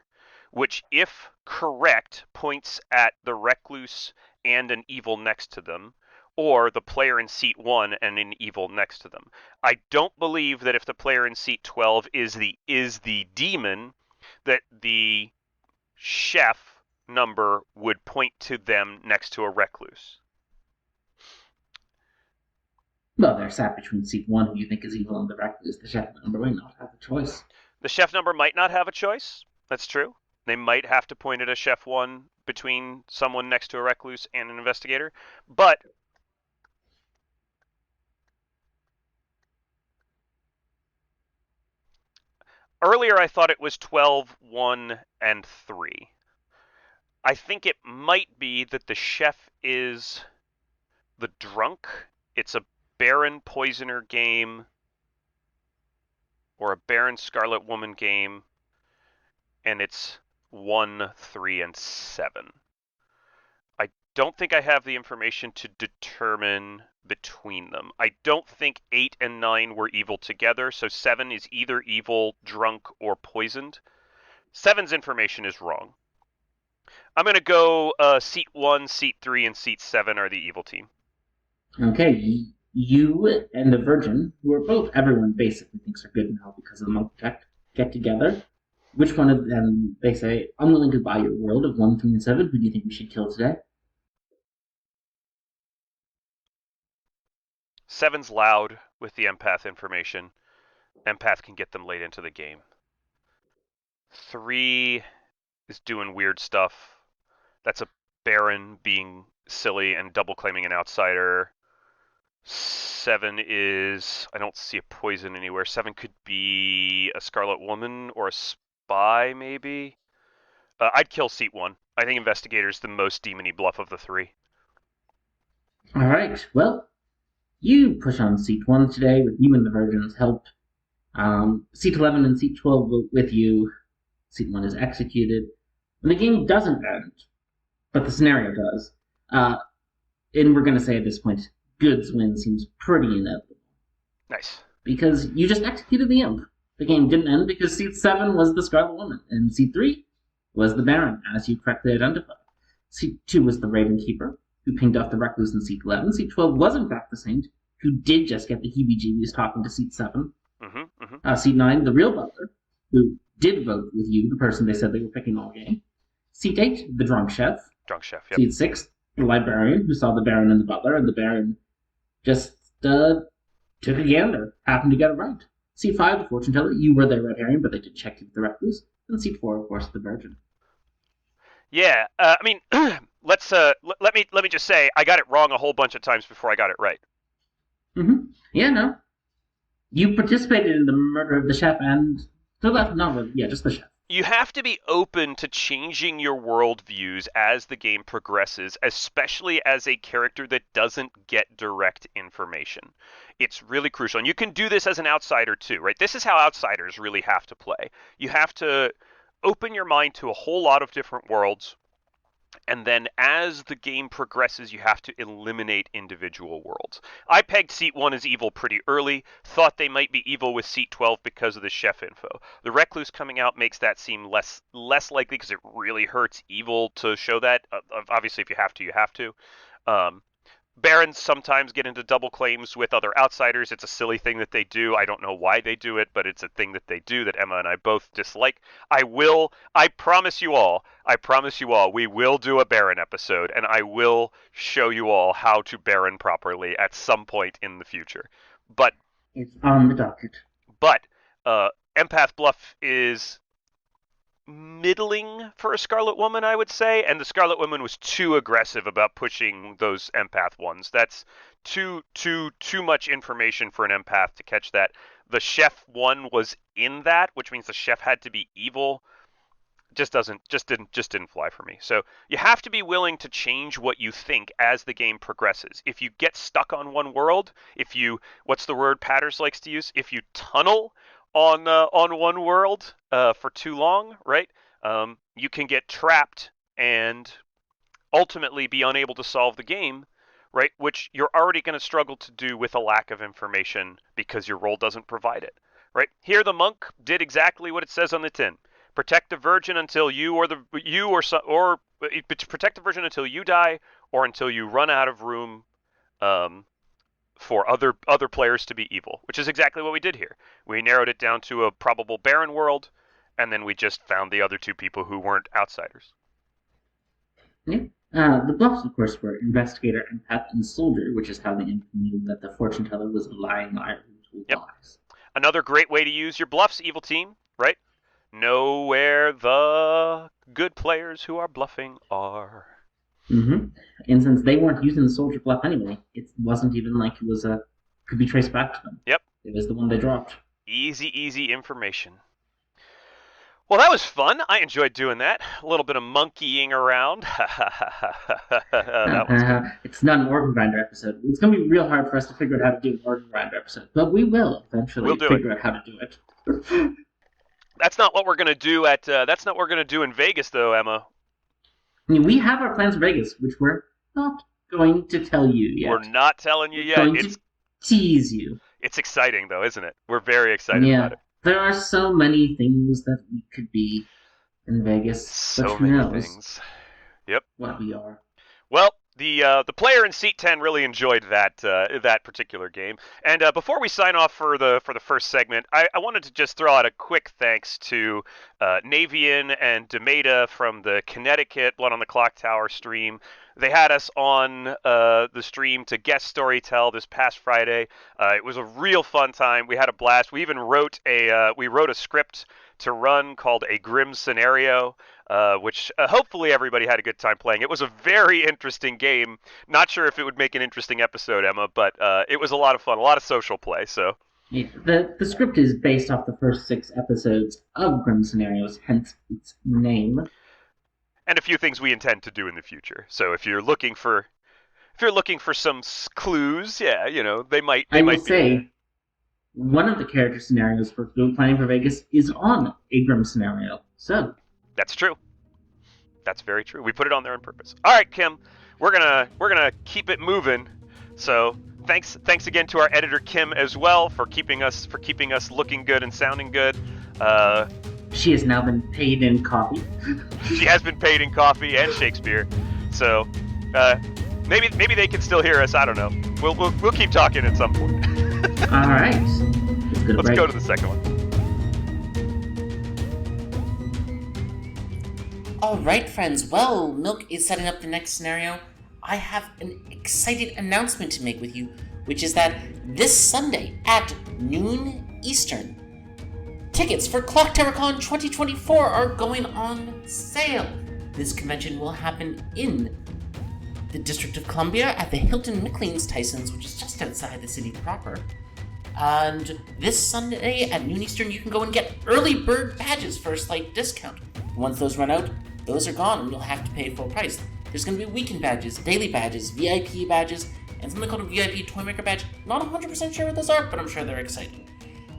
Speaker 1: which, if correct, points at the recluse and an evil next to them, or the player in seat 1 and an evil next to them. I don't believe that if the player in seat 12 is the demon, that the chef number would point to them next to a recluse.
Speaker 2: Well, they're sat between seat one, who you think is evil, and the recluse. The chef number might not have a choice.
Speaker 1: The chef number might not have a choice. That's true. They might have to point at a chef one between someone next to a recluse and an investigator. But earlier I thought it was 12, 1, and 3. I think it might be that the chef is the drunk. It's a Baron Poisoner game or a Baron Scarlet Woman game, and it's 1, 3, and 7. I don't think I have the information to determine between them. I don't think 8 and 9 were evil together, so 7 is either evil, drunk, or poisoned. 7's information is wrong. I'm going to go seat 1, seat 3, and seat 7 are the evil team.
Speaker 2: Okay, you and the Virgin, who are both everyone basically thinks are good now because of the monk tech, get together. Which one of them, they say, I'm willing to buy your world of 1, 3, and 7. Who do you think we should kill today?
Speaker 1: 7's loud with the empath information. Empath can get them late into the game. 3 is doing weird stuff. That's a Baron being silly and double claiming an outsider. 7 is, I don't see a poison anywhere. 7 could be a Scarlet Woman or a spy, maybe. I'd kill seat 1. I think Investigator's the most demony bluff of the 3.
Speaker 2: All right, well, you push on seat 1 today with you and the Virgin's help. Seat 11 and seat 12 vote with you. Seat 1 is executed. And the game doesn't end, but the scenario does. And we're going to say at this point, Good's win seems pretty inevitable.
Speaker 1: Nice.
Speaker 2: Because you just executed the imp. The game didn't end because seat 7 was the Scarlet Woman, and seat 3 was the Baron, as you correctly identified. Seat 2 was the Raven Keeper, who pinged off the Recluse in seat 11. Seat 12 was, in fact, the Saint, who did just get the heebie-jeebies talking to seat 7. Seat 9, the real Butler, who did vote with you, the person they said they were picking all game. Seat 8, the Drunk Chef.
Speaker 1: Drunk Chef, yep.
Speaker 2: Seat 6, the Librarian, who saw the Baron and the Butler, and the Baron just took a gander, happened to get it right. Seat 5, the Fortune Teller, you were their red herring, but they did check you with the Recluse. And seat 4, of course, the Virgin.
Speaker 1: Yeah, I mean, let me just say, I got it wrong a whole bunch of times before I got it right.
Speaker 2: Yeah, no. You participated in the murder of the chef and just the chef.
Speaker 1: You have to be open to changing your worldviews as the game progresses, especially as a character that doesn't get direct information. It's really crucial. And you can do this as an outsider too, right? This is how outsiders really have to play. You have to open your mind to a whole lot of different worlds, and then as the game progresses, you have to eliminate individual worlds. I pegged seat 1 as evil pretty early, thought they might be evil with seat 12 because of the chef info. The Recluse coming out makes that seem less likely because it really hurts evil to show that. Obviously, if you have to, you have to. Barons sometimes get into double claims with other outsiders. It's a silly thing that they do. I don't know why they do it, but it's a thing that they do that Emma and I both dislike. I promise you all, we will do a Baron episode, and I will show you all how to Baron properly at some point in the future. But
Speaker 2: it's on the docket.
Speaker 1: But Empath Bluff is middling for a Scarlet Woman, I would say, and the Scarlet Woman was too aggressive about pushing those empath ones. That's too much information for an empath to catch that. The chef one was in that, which means the chef had to be evil. Just didn't fly for me. So you have to be willing to change what you think as the game progresses. If you get stuck on one world, what's the word Patters likes to use? If you tunnel on one world for too long, right? You can get trapped and ultimately be unable to solve the game, right? Which you're already going to struggle to do with a lack of information because your role doesn't provide it, right? Here, the monk did exactly what it says on the tin: protect the virgin until protect the virgin until you die or until you run out of room. For other players to be evil, which is exactly what we did here. We narrowed it down to a probable Baron world, and then we just found the other two people who weren't outsiders.
Speaker 2: Yeah. The bluffs, of course, were investigator, empath, and soldier, which is how the imp knew that the fortune teller was a lying liar who told
Speaker 1: Yep.
Speaker 2: lies.
Speaker 1: Another great way to use your bluffs, evil team, right? Know where the good players who are bluffing are.
Speaker 2: Mm-hmm. And since they weren't using the soldier bluff anyway, it wasn't even like it was could be traced back to them.
Speaker 1: Yep.
Speaker 2: It was the one they dropped.
Speaker 1: Easy information. Well, that was fun. I enjoyed doing that. A little bit of monkeying around. That was good.
Speaker 2: It's not an organ grinder episode. It's going to be real hard for us to figure out how to do an organ grinder episode, but we will
Speaker 1: We'll
Speaker 2: eventually
Speaker 1: do it.
Speaker 2: figure out how to do it.
Speaker 1: That's not what we're gonna do at. That's not what we're gonna do in Vegas, though, Emma.
Speaker 2: I mean, we have our plans for Vegas, which we're not going to tell you yet.
Speaker 1: We're not telling you
Speaker 2: We're
Speaker 1: yet.
Speaker 2: going to tease you.
Speaker 1: It's exciting, though, isn't it? We're very excited about it.
Speaker 2: There are so many things that we could be in Vegas.
Speaker 1: So
Speaker 2: but who
Speaker 1: many
Speaker 2: knows
Speaker 1: things. Yep.
Speaker 2: what we are.
Speaker 1: Well, the player in seat 10 really enjoyed that particular game. And before we sign off for the first segment, I wanted to just throw out a quick thanks to Navian and Demeta from the Connecticut Blood on the Clocktower stream. They had us on the stream to guest storytell this past Friday. It was a real fun time. We had a blast. We even wrote a script to run called A Grim Scenario, which hopefully everybody had a good time playing. It was a very interesting game. Not sure if it would make an interesting episode, Emma, but it was a lot of fun, a lot of social play. So
Speaker 2: Yeah, the script is based off the first 6 episodes of Grim Scenarios, hence its name.
Speaker 1: and a few things we intend to do in the future. So if you're looking for some clues, yeah, they might
Speaker 2: say one of the character scenarios for planning for Vegas is on a Grim Scenario. So
Speaker 1: that's true. That's very true. We put it on there on purpose. All right, Kim, we're gonna keep it moving. So thanks again to our editor Kim as well for keeping us looking good and sounding good.
Speaker 2: She has now been paid in coffee.
Speaker 1: She has been paid in coffee and Shakespeare. So maybe they can still hear us. I don't know. We'll keep talking at some point.
Speaker 2: All right.
Speaker 1: Let's go to the second one.
Speaker 3: Alright, friends, well, Milk is setting up the next scenario. I have an exciting announcement to make with you, which is that this Sunday at noon Eastern, tickets for ClockTowerCon 2024 are going on sale. This convention will happen in the District of Columbia at the Hilton McLean's Tysons, which is just outside the city proper. And this Sunday at noon Eastern, you can go and get early bird badges for a slight discount. Once those run out, those are gone and you'll have to pay full price. There's going to be weekend badges, daily badges, VIP badges, and something called a VIP Toymaker badge. Not 100% sure what those are, but I'm sure they're exciting.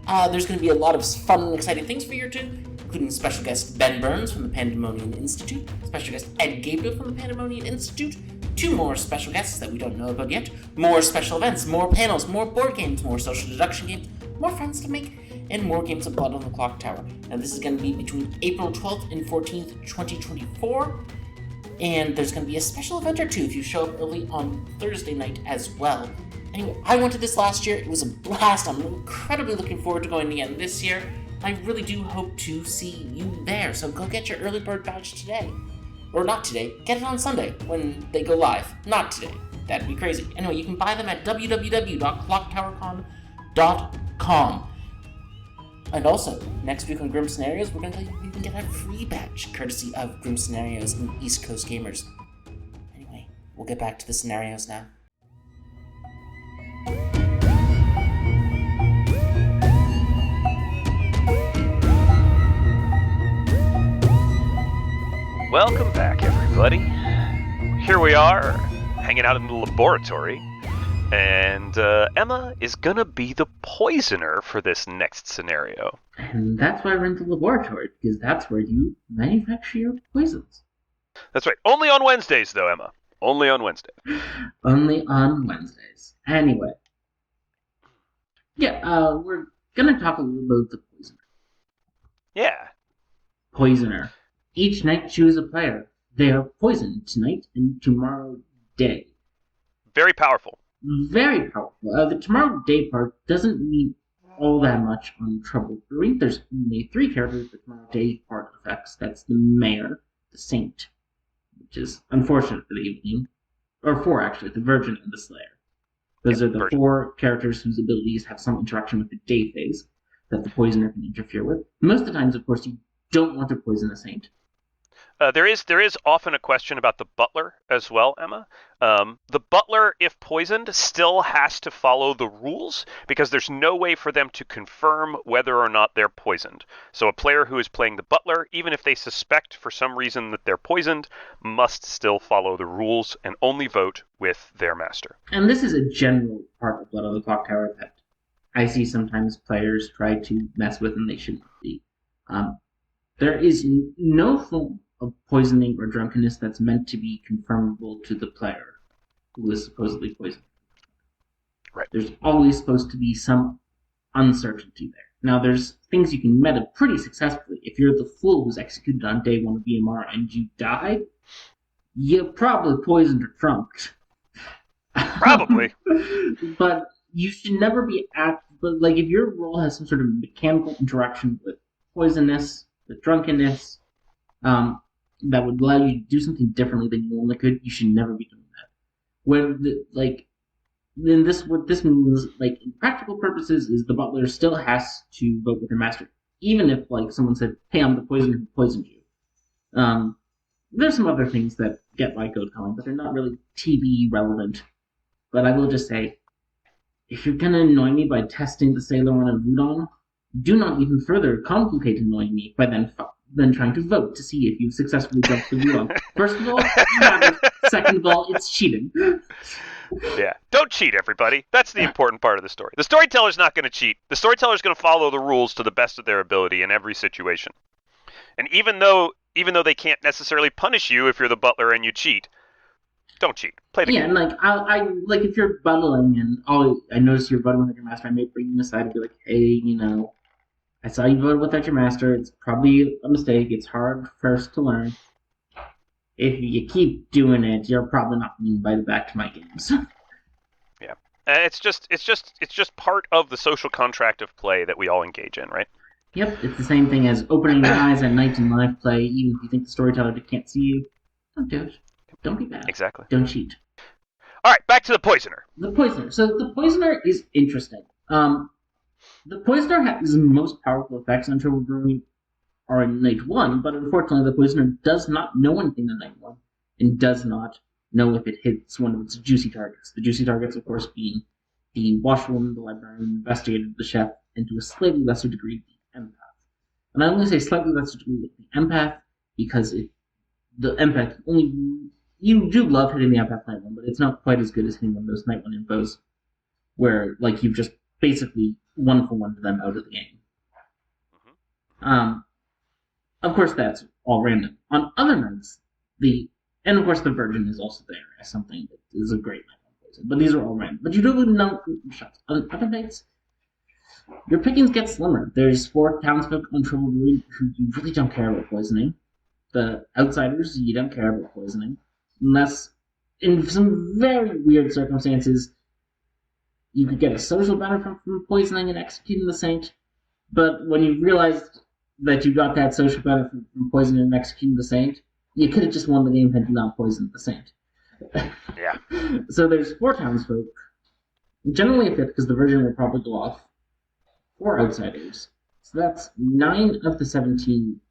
Speaker 3: There's going to be a lot of fun and exciting things for you too, including special guest Ben Burns from the Pandemonium Institute, special guest Ed Gabriel from the Pandemonium Institute, 2 more special guests that we don't know about yet, more special events, more panels, more board games, more social deduction games, more friends to make, and more games of Blood on the Clocktower. Now this is going to be between April 12th and 14th, 2024, and there's going to be a special event or 2 if you show up early on Thursday night as well. Anyway, I went to this last year. It was a blast. I'm incredibly looking forward to going again this year. I really do hope to see you there, so go get your early bird badge today. Or not today, get it on Sunday when they go live. Not today. That'd be crazy. Anyway, you can buy them at www.clocktowercon.com. And also, next week on Grim Scenarios, we're going to tell you you can get a free badge, courtesy of Grim Scenarios and East Coast Gamers. Anyway, we'll get back to the scenarios now.
Speaker 1: Welcome back, everybody. Here we are, hanging out in the laboratory, and Emma is gonna be the poisoner for this next scenario.
Speaker 2: And that's why we're in the laboratory, because that's where you manufacture your poisons.
Speaker 1: That's right. Only on Wednesdays, though, Emma. Only on Wednesdays.
Speaker 2: Only on Wednesdays. Anyway. Yeah, we're gonna talk a little about the poisoner.
Speaker 1: Yeah.
Speaker 2: Poisoner. Each night choose a player. They are poisoned tonight and tomorrow day.
Speaker 1: Very powerful.
Speaker 2: Very powerful. The tomorrow day part doesn't mean all that much on Trouble Brewing. There's only 3 characters the tomorrow day part affects. That's the Mayor, the Saint, the which is unfortunate for the evening. Or 4, actually, the Virgin and the Slayer. Those are the
Speaker 1: Virgin.
Speaker 2: 4 characters whose abilities have some interaction with the day phase that the Poisoner can interfere with. Most of the times, of course, you don't want to poison a Saint.
Speaker 1: There is often a question about the butler as well, Emma. The butler, if poisoned, still has to follow the rules because there's no way for them to confirm whether or not they're poisoned. So a player who is playing the butler, even if they suspect for some reason that they're poisoned, must still follow the rules and only vote with their master.
Speaker 2: And this is a general part of Blood on the Clocktower that I see sometimes players try to mess with and they shouldn't be. There is no form of poisoning or drunkenness that's meant to be confirmable to the player who is supposedly poisoned.
Speaker 1: Right.
Speaker 2: There's always supposed to be some uncertainty there. Now, there's things you can meta pretty successfully. If you're the fool who's executed on day 1 of BMR and you die, you're probably poisoned or drunked.
Speaker 1: Probably.
Speaker 2: But you should never be but like if your role has some sort of mechanical interaction with poisonous, with drunkenness, that would allow you to do something differently than you normally could, you should never be doing that. What this means, like in practical purposes, is the butler still has to vote with their master, even if like someone said, "Hey, I'm the poisoner who poisoned you." There's some other things that get my goat going, but they're not really TV relevant. But I will just say, if you're gonna annoy me by testing the sailor on a Rudon, do not even further complicate annoying me by then trying to vote to see if you've successfully jumped the Rudon. First of all, you haven't. Second of all, it's cheating.
Speaker 1: Yeah, don't cheat, everybody. That's the important part of the story. The storyteller's not going to cheat. The storyteller's going to follow the rules to the best of their ability in every situation. And even though they can't necessarily punish you if you're the butler and you cheat, don't cheat. Play the game.
Speaker 2: Yeah, and like I like if you're buttling and I notice you're buttling with your master, I may bring you aside and be like, "Hey, I saw you vote without your master. It's probably a mistake. It's hard first to learn. If you keep doing it, you're probably not being invited back to my games."
Speaker 1: Yeah, it's just part of the social contract of play that we all engage in, right?
Speaker 2: Yep, it's the same thing as opening your eyes at night in live play, even if you think the storyteller can't see you. Don't do it. Don't be bad.
Speaker 1: Exactly.
Speaker 2: Don't cheat.
Speaker 1: All right, back to the poisoner.
Speaker 2: The poisoner. So the poisoner is interesting. The poisoner has the most powerful effects on Trouble Brewing are in night 1, but unfortunately the poisoner does not know anything on night 1, and does not know if it hits one of its juicy targets. The juicy targets, of course, being the washerwoman, the librarian, the investigator, the chef, and to a slightly lesser degree, the empath. And I only say slightly lesser degree with the empath because the empath only... You do love hitting the empath night 1, but it's not quite as good as hitting one of those night 1 infos where like you've just basically 1-for-1 to them out of the game. Of course, that's all random. On other nights, and of course the Virgin is also there as something that is a great night on poison. But these are all random. But you do know shots. On other nights, your pickings get slimmer. There's 4 townsfolk on Trouble Brewing who you really don't care about poisoning. The outsiders, you don't care about poisoning. Unless, in some very weird circumstances, you could get a social benefit from poisoning and executing the saint. But when you realized that you got that social benefit from poisoning and executing the saint, you could have just won the game had you not poisoned the saint.
Speaker 1: Yeah.
Speaker 2: So there's 4 townsfolk. Generally a 5th because the Virgin will probably go off. 4 outsiders. So that's 9 of the 17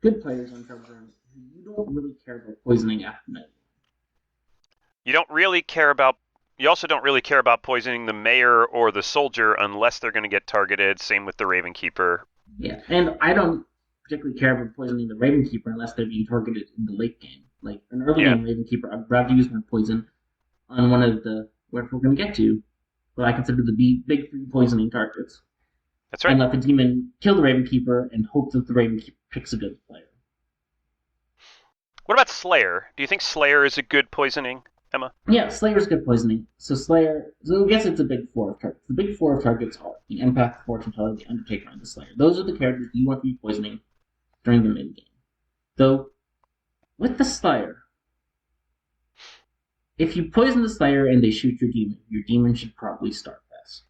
Speaker 2: good players on Trouble Brewing who you don't really care about poisoning after night.
Speaker 1: You also don't really care about poisoning the mayor or the soldier unless they're going to get targeted. Same with the Raven Keeper.
Speaker 2: Yeah, and I don't particularly care about poisoning the Raven Keeper unless they're being targeted in the late game. Like an early game Raven Keeper, I'd rather use my poison on one of the what we're going to get to, what I consider the big 3 poisoning targets.
Speaker 1: That's right.
Speaker 2: And let the demon kill the Raven Keeper and hope that the Raven Keeper picks a good player.
Speaker 1: What about Slayer? Do you think Slayer is a good poisoning, Emma?
Speaker 2: Yeah, Slayer's good poisoning. So I guess it's a big 4 of targets. The big 4 of targets are the Empath, the Fortune Teller, the Undertaker, and the Slayer. Those are the characters you want to be poisoning during the mid-game. Though, with the Slayer, if you poison the Slayer and they shoot your demon should probably start fast.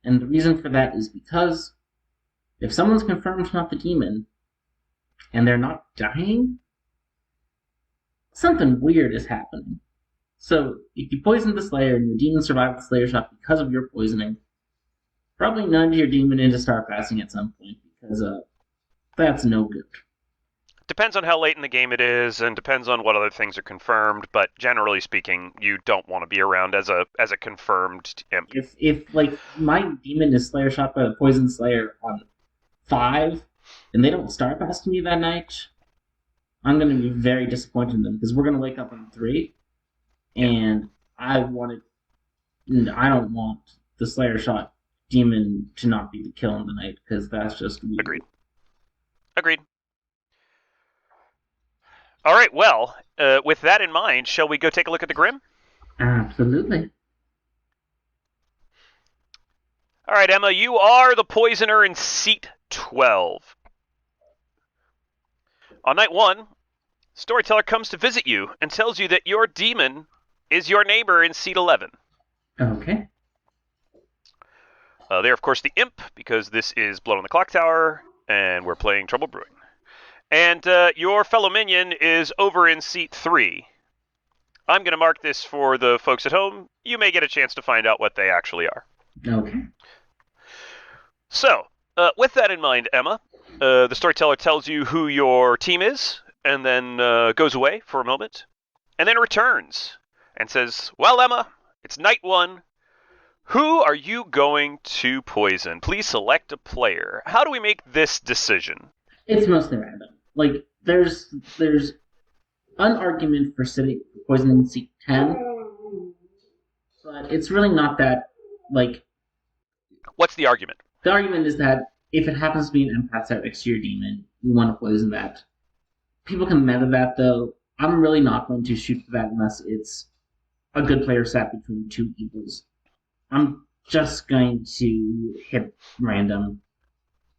Speaker 2: And the reason for that is because if someone's confirmed not the demon, and they're not dying, something weird is happening. So if you poison the Slayer and your demon survived the Slayer shot because of your poisoning, probably nudge your demon into star passing at some point because that's no good.
Speaker 1: Depends on how late in the game it is, and depends on what other things are confirmed. But generally speaking, you don't want to be around as a confirmed imp.
Speaker 2: If like my demon is Slayer shot by the Poison Slayer on 5, and they don't star pass to me that night, I'm going to be very disappointed in them because we're going to wake up on 3, and I don't want the Slayer shot demon to not be the kill in the night because that's just weird.
Speaker 1: Agreed. All right, well, with that in mind, shall we go take a look at the Grim?
Speaker 2: Absolutely.
Speaker 1: All right, Emma, you are the poisoner in seat 12. On night 1, Storyteller comes to visit you and tells you that your demon is your neighbor in seat 11.
Speaker 2: Okay.
Speaker 1: They're, of course, the imp, because this is Blood on the Clocktower, and we're playing Trouble Brewing. And your fellow minion is over in seat 3. I'm going to mark this for the folks at home. You may get a chance to find out what they actually are.
Speaker 2: Okay.
Speaker 1: So, with that in mind, Emma, the storyteller tells you who your team is, and then goes away for a moment, and then returns and says, well, Emma, it's night 1. Who are you going to poison? Please select a player. How do we make this decision?
Speaker 2: It's mostly random. Like, there's an argument for poisoning seat 10, but it's really not that, like...
Speaker 1: What's the argument?
Speaker 2: The argument is that if it happens to be an empath set next to your demon, you want to poison that. People can meta that, though. I'm really not going to shoot for that unless it's a good player set between 2 evils. I'm just going to hit random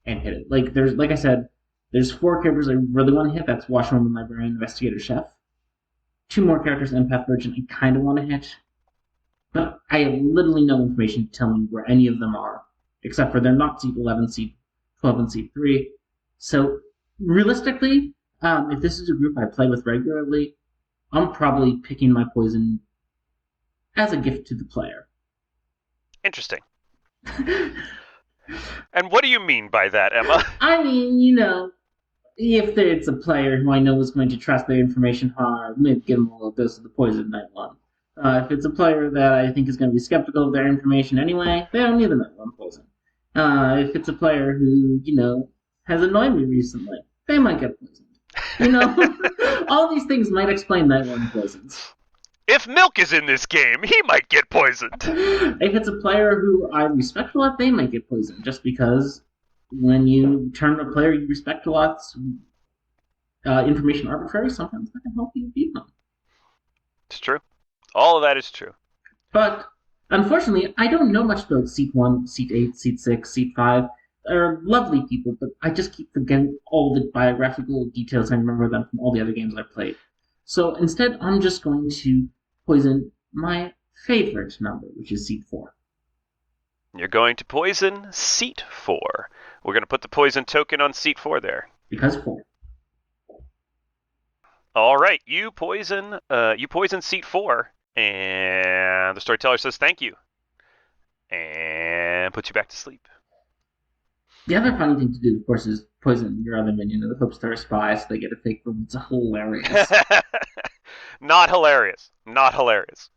Speaker 2: and hit it. Like I said, there's 4 characters I really want to hit. That's Washerwoman, Librarian, Investigator, Chef. 2 more characters, Empath, Virgin, I kind of want to hit. But I have literally no information to tell me where any of them are, except for they're not seat 11, seat 12, and seat 3. So, realistically, if this is a group I play with regularly, I'm probably picking my poison as a gift to the player.
Speaker 1: Interesting. And what do you mean by that, Emma?
Speaker 2: I mean, if it's a player who I know is going to trust their information hard, maybe give them a little dose of the poison night 1. If it's a player that I think is going to be skeptical of their information anyway, they don't need the night 1 poison. If it's a player who, has annoyed me recently, they might get poisoned. All these things might explain night 1 poisons.
Speaker 1: If Milk is in this game, he might get poisoned.
Speaker 2: If it's a player who I respect a lot, they might get poisoned, just because when you turn a player you respect a lot's information arbitrary, sometimes that can help you beat them.
Speaker 1: It's true. All of that is true.
Speaker 2: But, unfortunately, I don't know much about seat 1, seat 8, seat 6, seat 5. They're lovely people, but I just keep forgetting all the biographical details. I remember them from all the other games I've played. So instead, I'm just going to poison my favorite number, which is seat 4.
Speaker 1: You're going to poison seat 4. We're going to put the poison token on seat 4 there.
Speaker 2: Because 4.
Speaker 1: All right, you poison seat 4, and the storyteller says thank you, and puts you back to sleep.
Speaker 2: The other funny thing to do, of course, is poison your other minion in the hopes they're a spy so they get a fake room. It's hilarious.
Speaker 1: Not hilarious. Not hilarious.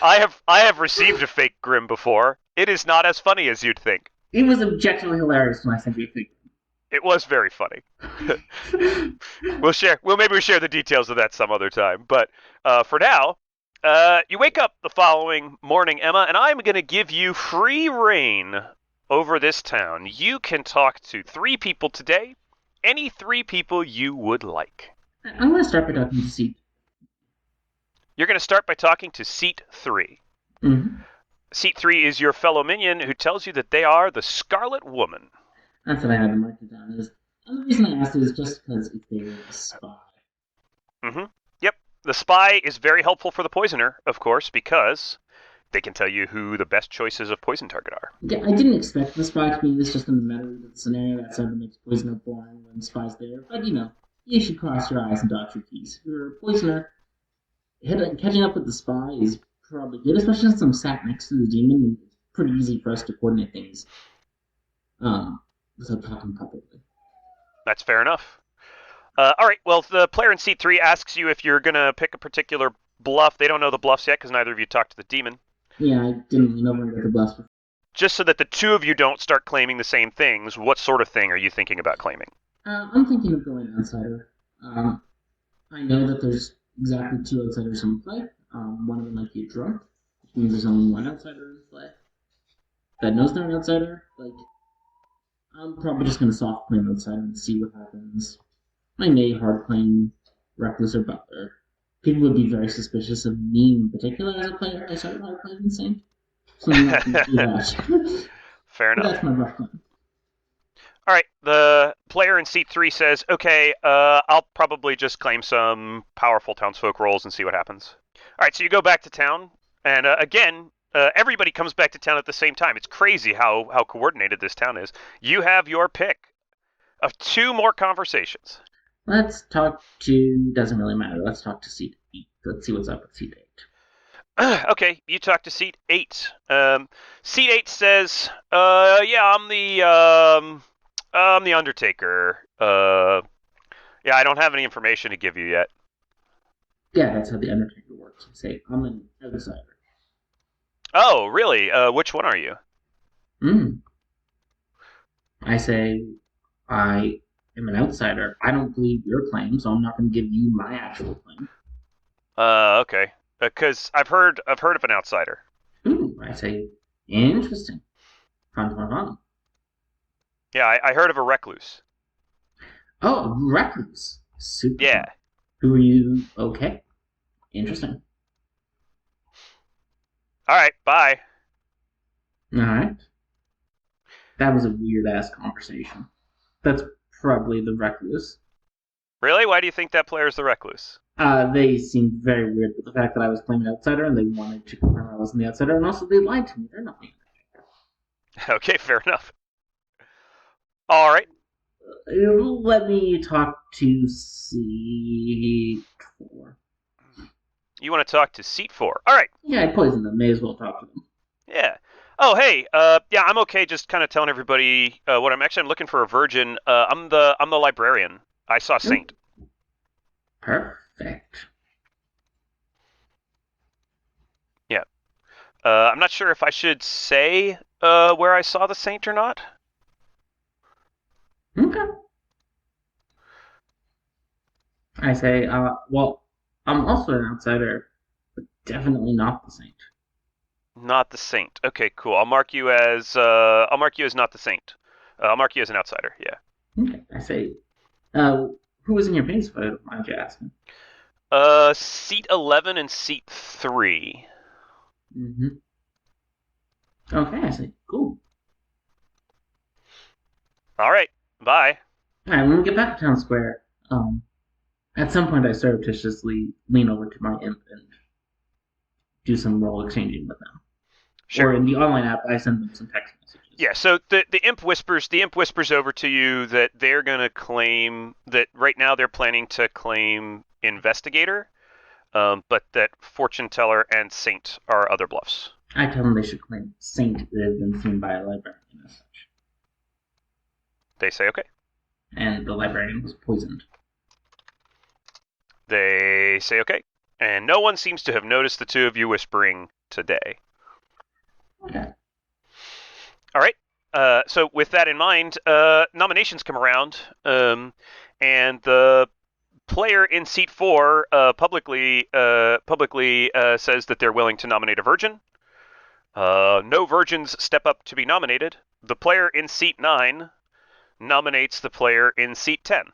Speaker 1: I have received a fake Grim before. It is not as funny as you'd think.
Speaker 2: It was objectively hilarious when I sent you a fake room.
Speaker 1: It was very funny. We'll share the details of that some other time. But for now, you wake up the following morning, Emma, and I'm going to give you free reign over this town. You can talk to 3 people today. Any 3 people you would like.
Speaker 2: I'm going to start by talking to seat.
Speaker 1: You're going to start by talking to seat 3.
Speaker 2: Mm-hmm.
Speaker 1: Seat 3 is your fellow minion who tells you that they are the Scarlet Woman.
Speaker 2: That's what I had to mark it down. And the reason I asked is just because if they were a spy.
Speaker 1: Mm-hmm. Yep. The spy is very helpful for the poisoner, of course, because they can tell you who the best choices of poison target are.
Speaker 2: Yeah, I didn't expect the spy to be this, just in the meta of the scenario. That sort of makes poisoner boring when spy's there. But you should cross your eyes and dot your T's. If you're a poisoner, catching up with the spy is probably good, especially since I'm sat next to the demon. It's pretty easy for us to coordinate things without talking publicly.
Speaker 1: That's fair enough. All right, well, the player in seat 3 asks you if you're going to pick a particular bluff. They don't know the bluffs yet because neither of you talked to the demon.
Speaker 2: Yeah, I didn't lean over and get the bluffs before.
Speaker 1: Just so that the two of you don't start claiming the same things, what sort of thing are you thinking about claiming?
Speaker 2: I'm thinking of going outsider. I know that there's exactly 2 outsiders in play. One of them might be a drunk, which means there's only 1 outsider in play. That knows they're an outsider. I'm probably just going to soft claim outsider and see what happens. I may hard claim reckless or butler. People would be very suspicious of me in particular as a player. I started hard claiming insane. So I'm not going to do that.
Speaker 1: Fair enough.
Speaker 2: That's my rough claim.
Speaker 1: All right, the player in seat 3 says, okay, I'll probably just claim some powerful townsfolk rolls and see what happens. All right, so you go back to town, and again, everybody comes back to town at the same time. It's crazy how coordinated this town is. You have your pick of 2 more conversations.
Speaker 2: Let's talk to, doesn't really matter, let's talk to seat 8. Let's see what's up with seat 8.
Speaker 1: Okay, you talk to seat 8. Seat 8 says, yeah, I'm the Undertaker. Yeah, I don't have any information to give you yet.
Speaker 2: Yeah, that's how the Undertaker works. I say, I'm an outsider.
Speaker 1: Oh, really? Which one are you?
Speaker 2: I say, I am an outsider. I don't believe your claim, so I'm not going to give you my actual claim.
Speaker 1: Okay. Because I've heard of an outsider.
Speaker 2: I say, interesting. Fun.
Speaker 1: Yeah, I heard of a recluse.
Speaker 2: Oh, recluse. Super.
Speaker 1: Yeah.
Speaker 2: Fun. Who are you? Okay. Interesting.
Speaker 1: All right, bye.
Speaker 2: All right. That was a weird-ass conversation. That's probably the recluse.
Speaker 1: Really? Why do you think that player's the recluse?
Speaker 2: They seemed very weird with the fact that I was claiming outsider, and they wanted to confirm I wasn't the outsider, and also they lied to me. They're not the outsider.
Speaker 1: Okay, fair enough. All right.
Speaker 2: Let me talk to seat 4.
Speaker 1: You want to talk to seat 4? All right.
Speaker 2: Yeah, I poisoned them. May as well talk to them.
Speaker 1: Yeah. Oh, hey. Yeah, I'm okay. Just kind of telling everybody what I'm actually. I'm looking for a virgin. I'm the librarian. I saw Saint.
Speaker 2: Perfect.
Speaker 1: Yeah. I'm not sure if I should say where I saw the Saint or not.
Speaker 2: Okay. I say, well, I'm also an outsider, but definitely not the Saint.
Speaker 1: Not the Saint. Okay, cool. I'll mark you as not the Saint. I'll mark you as an outsider. Yeah.
Speaker 2: Okay. I say, who was in your base, if I don't mind you asking?
Speaker 1: Seat 11 and seat 3.
Speaker 2: Mm-hmm. Okay, I say, cool.
Speaker 1: All right. Bye.
Speaker 2: All right, when we get back to town square, at some point I surreptitiously lean over to my imp and do some role exchanging with them.
Speaker 1: Sure.
Speaker 2: Or in the online app, I send them some text messages.
Speaker 1: Yeah, so the imp whispers over to you that they're gonna claim that right now they're planning to claim investigator, but that fortune teller and saint are other bluffs.
Speaker 2: I tell them they should claim Saint that have been seen by a librarian as such.
Speaker 1: They say okay.
Speaker 2: And the librarian was poisoned.
Speaker 1: They say okay. And no one seems to have noticed the two of you whispering today.
Speaker 2: Okay.
Speaker 1: All right. So with that in mind, nominations come around, and the player in seat 4 publicly says that they're willing to nominate a virgin. No virgins step up to be nominated. The player in seat 9 nominates the player in seat 10.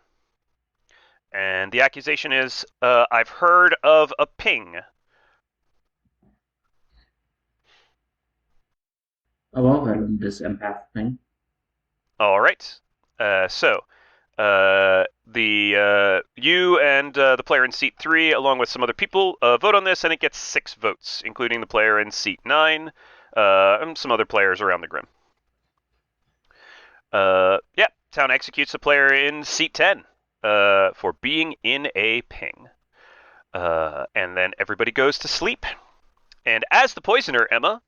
Speaker 1: And the accusation is, I've heard of a ping.
Speaker 2: Oh, well, I learned this empath thing.
Speaker 1: All right. So You and the player in seat 3, along with some other people, vote on this, and it gets 6 votes, including the player in seat 9, and some other players around the Grim. Town executes the player in seat 10 for being in a ping. And then everybody goes to sleep. And as the poisoner, Emma,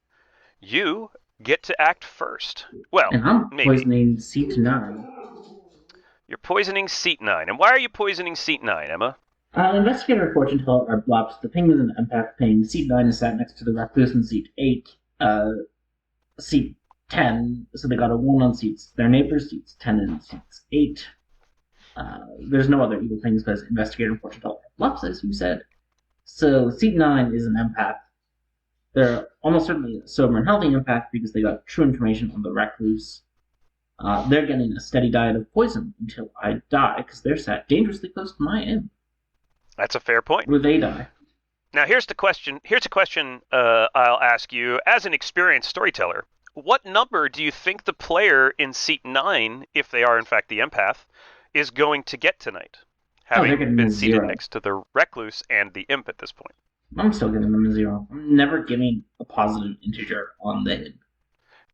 Speaker 1: you get to act first. Well,
Speaker 2: And I'm
Speaker 1: maybe.
Speaker 2: poisoning seat 9.
Speaker 1: You're poisoning seat 9. And why are you poisoning seat 9, Emma?
Speaker 2: Investigator and fortune teller are bluffs. The ping is an empath ping. Seat 9 is sat next to the recluse in seat 8. Seat 10, so they got a 1 on seats. Their neighbors, seats 10 and seats 8. There's no other evil things because investigator and fortune teller are bluffs, as you said. So seat 9 is an empath. They're almost certainly a sober and healthy empath because they got true information on the recluse. They're getting a steady diet of poison until I die because they're sat dangerously close to my end.
Speaker 1: That's a fair point.
Speaker 2: Where they die.
Speaker 1: Now, here's a question I'll ask you. As an experienced storyteller, what number do you think the player in seat 9, if they are in fact the empath, is going to get tonight? Having been seated next to the recluse and the imp at this point.
Speaker 2: I'm still giving them a 0. I'm never giving a positive integer on the imp.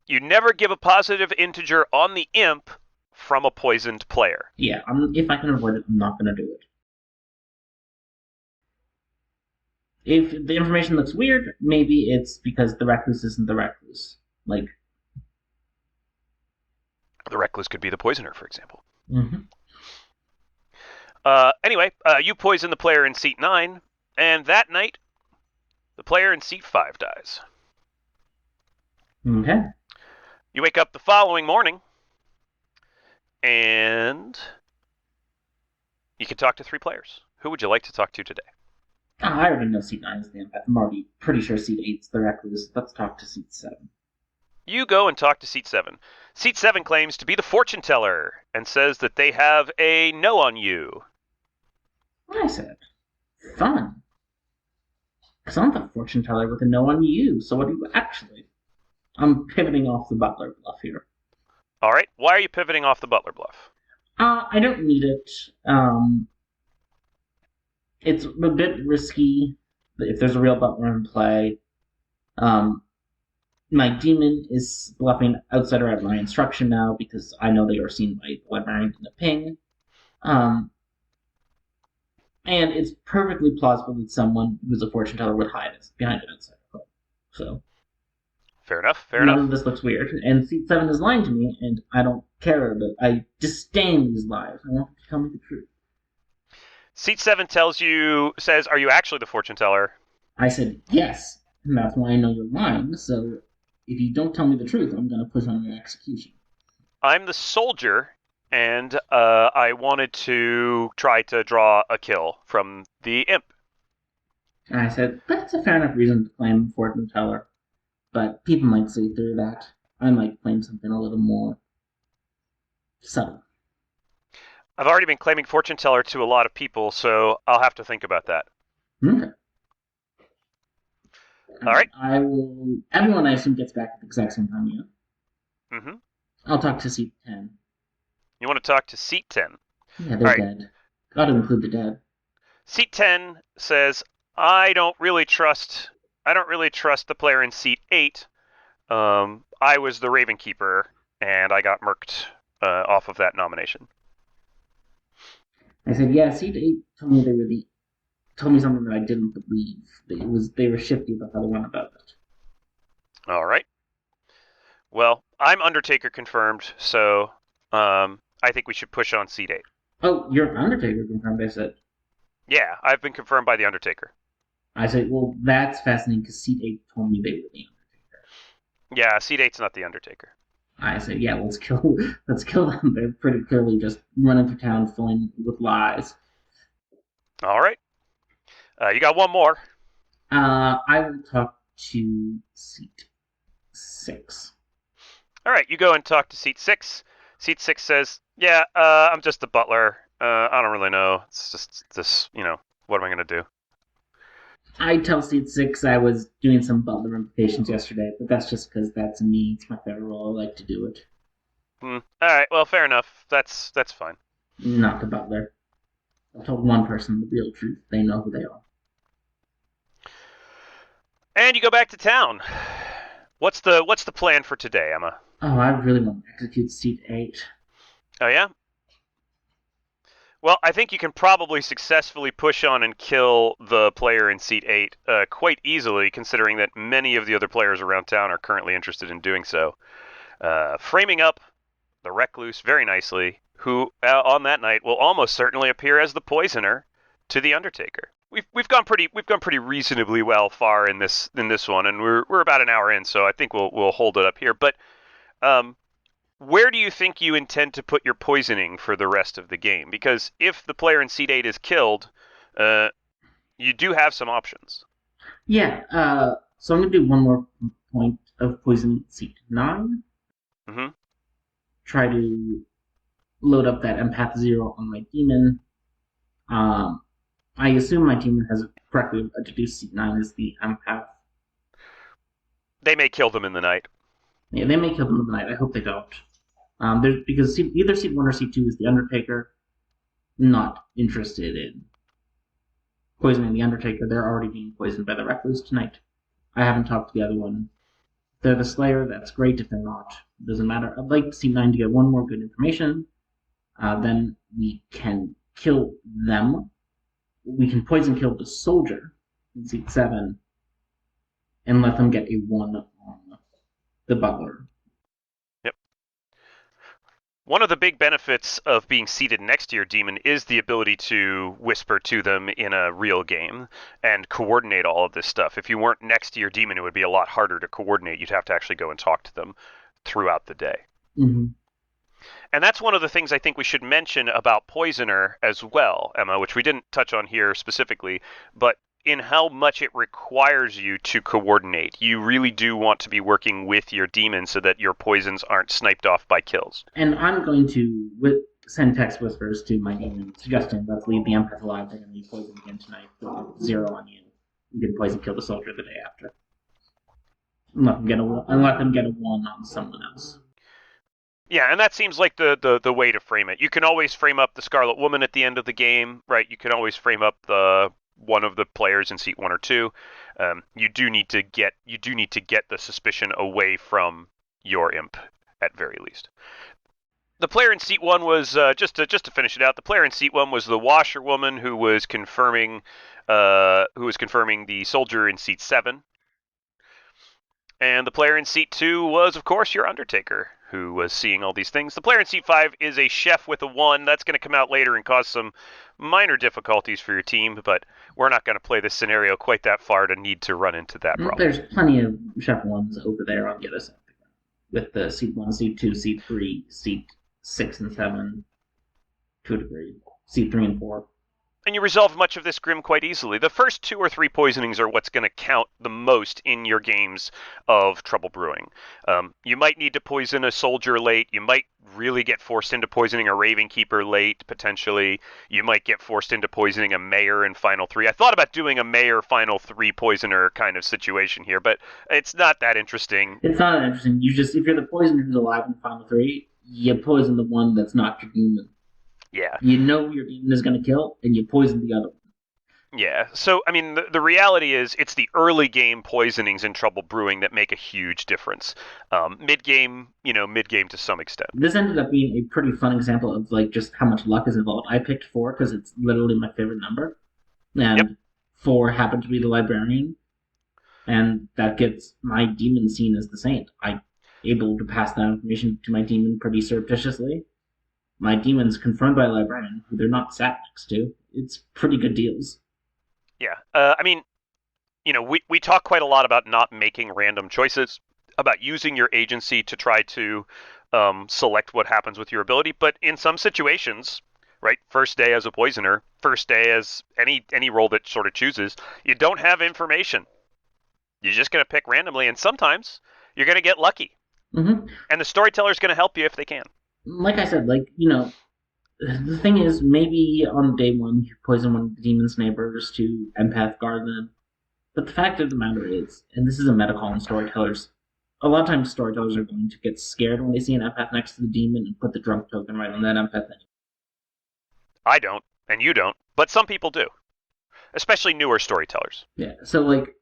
Speaker 1: You never give a positive integer on the imp from a poisoned player.
Speaker 2: Yeah, if I can avoid it, I'm not going to do it. If the information looks weird, maybe it's because the recluse isn't the recluse. Like,
Speaker 1: the recluse could be the poisoner, for example.
Speaker 2: Mm-hmm.
Speaker 1: Anyway, you poison the player in seat 9, and that night, the player in seat 5 dies.
Speaker 2: Okay.
Speaker 1: You wake up the following morning, and you can talk to 3 players. Who would you like to talk to today?
Speaker 2: I already know seat 9 is the empath. I'm already pretty sure seat 8 is the recluse. Let's talk to seat 7.
Speaker 1: You go and talk to seat 7. Seat 7 claims to be the fortune teller and says that they have a no on you.
Speaker 2: I said, fun. Because I'm the fortune teller with a no on you, so what do you actually? I'm pivoting off the butler bluff here.
Speaker 1: All right, why are you pivoting off the butler bluff?
Speaker 2: I don't need it. It's a bit risky if there's a real butler in play. My demon is bluffing outsider at my instruction now because I know they are seen by the librarian in a ping. And it's perfectly plausible that someone who's a fortune teller would hide behind an outsider club. So,
Speaker 1: fair enough.
Speaker 2: None of this looks weird. And seat 7 is lying to me, and I don't care. But I disdain these lies. I want to tell me the truth.
Speaker 1: Seat 7 says, are you actually the fortune teller?
Speaker 2: I said, yes. And that's why I know you're lying. So if you don't tell me the truth, I'm going to push on your execution.
Speaker 1: I'm the soldier, and I wanted to try to draw a kill from the imp.
Speaker 2: And I said, that's a fair enough reason to claim fortune teller. But people might see through that. I might claim something a little more subtle.
Speaker 1: I've already been claiming fortune teller to a lot of people, so I'll have to think about that.
Speaker 2: Okay.
Speaker 1: All right.
Speaker 2: Everyone, I assume, gets back at the exact same time you.
Speaker 1: Mm-hmm.
Speaker 2: I'll talk to seat 10.
Speaker 1: You want to talk to seat 10?
Speaker 2: Yeah, they're dead. Got to include the dead.
Speaker 1: Seat 10 says, I don't really trust the player in seat 8. I was the Raven Keeper, and I got murked off of that nomination.
Speaker 2: I said, yeah, seat 8 told me something that I didn't believe. They were shifty about how they went about it.
Speaker 1: All right. Well, I'm Undertaker confirmed, so I think we should push on seat 8.
Speaker 2: Oh, you're Undertaker confirmed, I said.
Speaker 1: Yeah, I've been confirmed by the Undertaker.
Speaker 2: I said, well, that's fascinating because seat 8 told me they were the Undertaker.
Speaker 1: Yeah, seat 8's not the Undertaker.
Speaker 2: I said, yeah, let's kill them. They're pretty clearly just running through town filling with lies.
Speaker 1: All right. You got one more.
Speaker 2: I will talk to seat 6.
Speaker 1: All right, you go and talk to seat 6. Seat 6 says, yeah, I'm just the butler. I don't really know. It's just this, what am I going to do?
Speaker 2: I tell seat 6 I was doing some butler implications yesterday, but that's just because that's me. It's my favorite role. I like to do it.
Speaker 1: All right, well, fair enough. That's fine.
Speaker 2: Not the butler. I told one person the real truth. They know who they are.
Speaker 1: And you go back to town. What's the plan for today, Emma?
Speaker 2: Oh, I really want to execute seat 8.
Speaker 1: Oh yeah? Well, I think you can probably successfully push on and kill the player in seat 8 quite easily, considering that many of the other players around town are currently interested in doing so. Framing up the Recluse very nicely, who on that night will almost certainly appear as the poisoner to the Undertaker. We've gone pretty reasonably well far in this one, and we're about an hour in, so I think we'll hold it up here. But um, where do you think you intend to put your poisoning for the rest of the game? Because if the player in seat 8 is killed, you do have some options.
Speaker 2: Yeah, so I'm going to do one more point of poison seat 9.
Speaker 1: Mm-hmm.
Speaker 2: Try to load up that empath 0 on my demon. I assume my demon has correctly deduced seat 9 as the empath.
Speaker 1: They may kill them in the night.
Speaker 2: Yeah, they may kill them in the night. I hope they don't. Because either seat 1 or seat 2 is the Undertaker. Not interested in poisoning the Undertaker. They're already being poisoned by the Recluse tonight. I haven't talked to the other one. If they're the Slayer, that's great. If they're not, it doesn't matter. I'd like seat 9 to get one more good information. Then we can kill them. We can poison kill the soldier in seat 7 and let them get a 1 on the butler.
Speaker 1: Yep. One of the big benefits of being seated next to your demon is the ability to whisper to them in a real game and coordinate all of this stuff. If you weren't next to your demon, it would be a lot harder to coordinate. You'd have to actually go and talk to them throughout the day.
Speaker 2: Mm-hmm.
Speaker 1: And that's one of the things I think we should mention about Poisoner as well, Emma, which we didn't touch on here specifically, but in how much it requires you to coordinate. You really do want to be working with your demon so that your poisons aren't sniped off by kills.
Speaker 2: And I'm going to send text whispers to my demon, suggesting let's leave the Empath alive. They're going to be poisoned again tonight. 0 on you. You can poison kill the soldier the day after. And let them get a 1 on someone else.
Speaker 1: Yeah, and that seems like the way to frame it. You can always frame up the Scarlet Woman at the end of the game, right? You can always frame up one of the players in seat 1 or 2. You do need to get the suspicion away from your imp at very least. The player in seat 1 was just to finish it out. The player in seat 1 was the washerwoman who was confirming the soldier in seat 7. And the player in seat 2 was, of course, your Undertaker, who was seeing all these things. The player in seat 5 is a chef with a 1. That's going to come out later and cause some minor difficulties for your team, but we're not going to play this scenario quite that far to need to run into that problem.
Speaker 2: There's plenty of chef 1s over there on the other side. With the seat 1, seat 2, seat 3, seat 6 and 7, to a degree. Seat 3 and 4.
Speaker 1: And you resolve much of this grim quite easily. The first 2 or 3 poisonings are what's going to count the most in your games of Trouble Brewing. You might need to poison a soldier late. You might really get forced into poisoning a Raven Keeper late, potentially. You might get forced into poisoning a Mayor in Final 3. I thought about doing a Mayor Final 3 poisoner kind of situation here, but it's not that interesting.
Speaker 2: It's not that interesting. If you're the poisoner who's alive in Final 3, you poison the one that's not your demon.
Speaker 1: Yeah.
Speaker 2: You know your demon is going to kill, and you poison the other one.
Speaker 1: Yeah, so, I mean, the reality is it's the early game poisonings in Trouble Brewing that make a huge difference. Mid-game to some extent.
Speaker 2: This ended up being a pretty fun example of, just how much luck is involved. I picked 4 because it's literally my favorite number, and 4 happened to be the librarian, and that gets my demon seen as the saint. I'm able to pass that information to my demon pretty surreptitiously. My demon's confirmed by a librarian, who they're not sat next to. It's pretty good deals.
Speaker 1: Yeah, I mean, we talk quite a lot about not making random choices, about using your agency to try to select what happens with your ability, but in some situations, right, first day as a poisoner, first day as any role that sort of chooses, you don't have information. You're just going to pick randomly, and sometimes you're going to get lucky.
Speaker 2: Mm-hmm.
Speaker 1: And the storyteller's going to help you if they can.
Speaker 2: Like I said, the thing is, maybe on day 1 you poison one of the demon's neighbors to empath guard them. But the fact of the matter is, and this is a meta call in storytellers, a lot of times storytellers are going to get scared when they see an empath next to the demon and put the drunk token right on that empath.
Speaker 1: I don't, and you don't, but some people do, especially newer storytellers.
Speaker 2: Yeah. So like,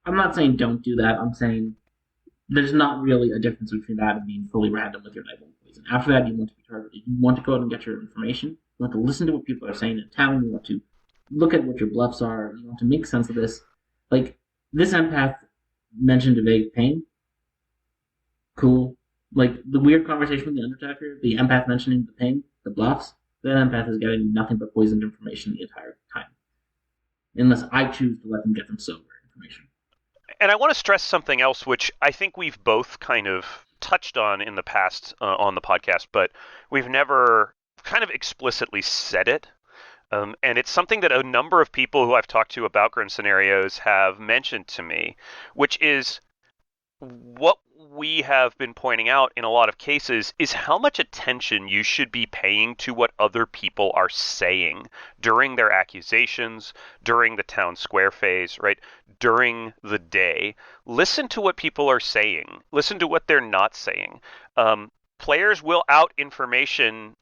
Speaker 2: I'm not saying don't do that. I'm saying there's not really a difference between that and being fully random with your night one poison. After that, you want to be targeted. You want to go out and get your information. You want to listen to what people are saying in town. You want to look at what your bluffs are. You want to make sense of this. Like, this empath mentioned a vague pain. Cool. Like, the weird conversation with the Undertaker, the empath mentioning the pain, the bluffs, that empath is getting nothing but poisoned information the entire time. Unless I choose to let them get them sober information.
Speaker 1: And I want to stress something else, which I think we've both kind of touched on in the past on the podcast, but we've never kind of explicitly said it. And it's something that a number of people who I've talked to about grim scenarios have mentioned to me, which is what we have been pointing out in a lot of cases is how much attention you should be paying to what other people are saying during their accusations, during the town square phase, right? During the day. Listen to what people are saying. Listen to what they're not saying. Players will out information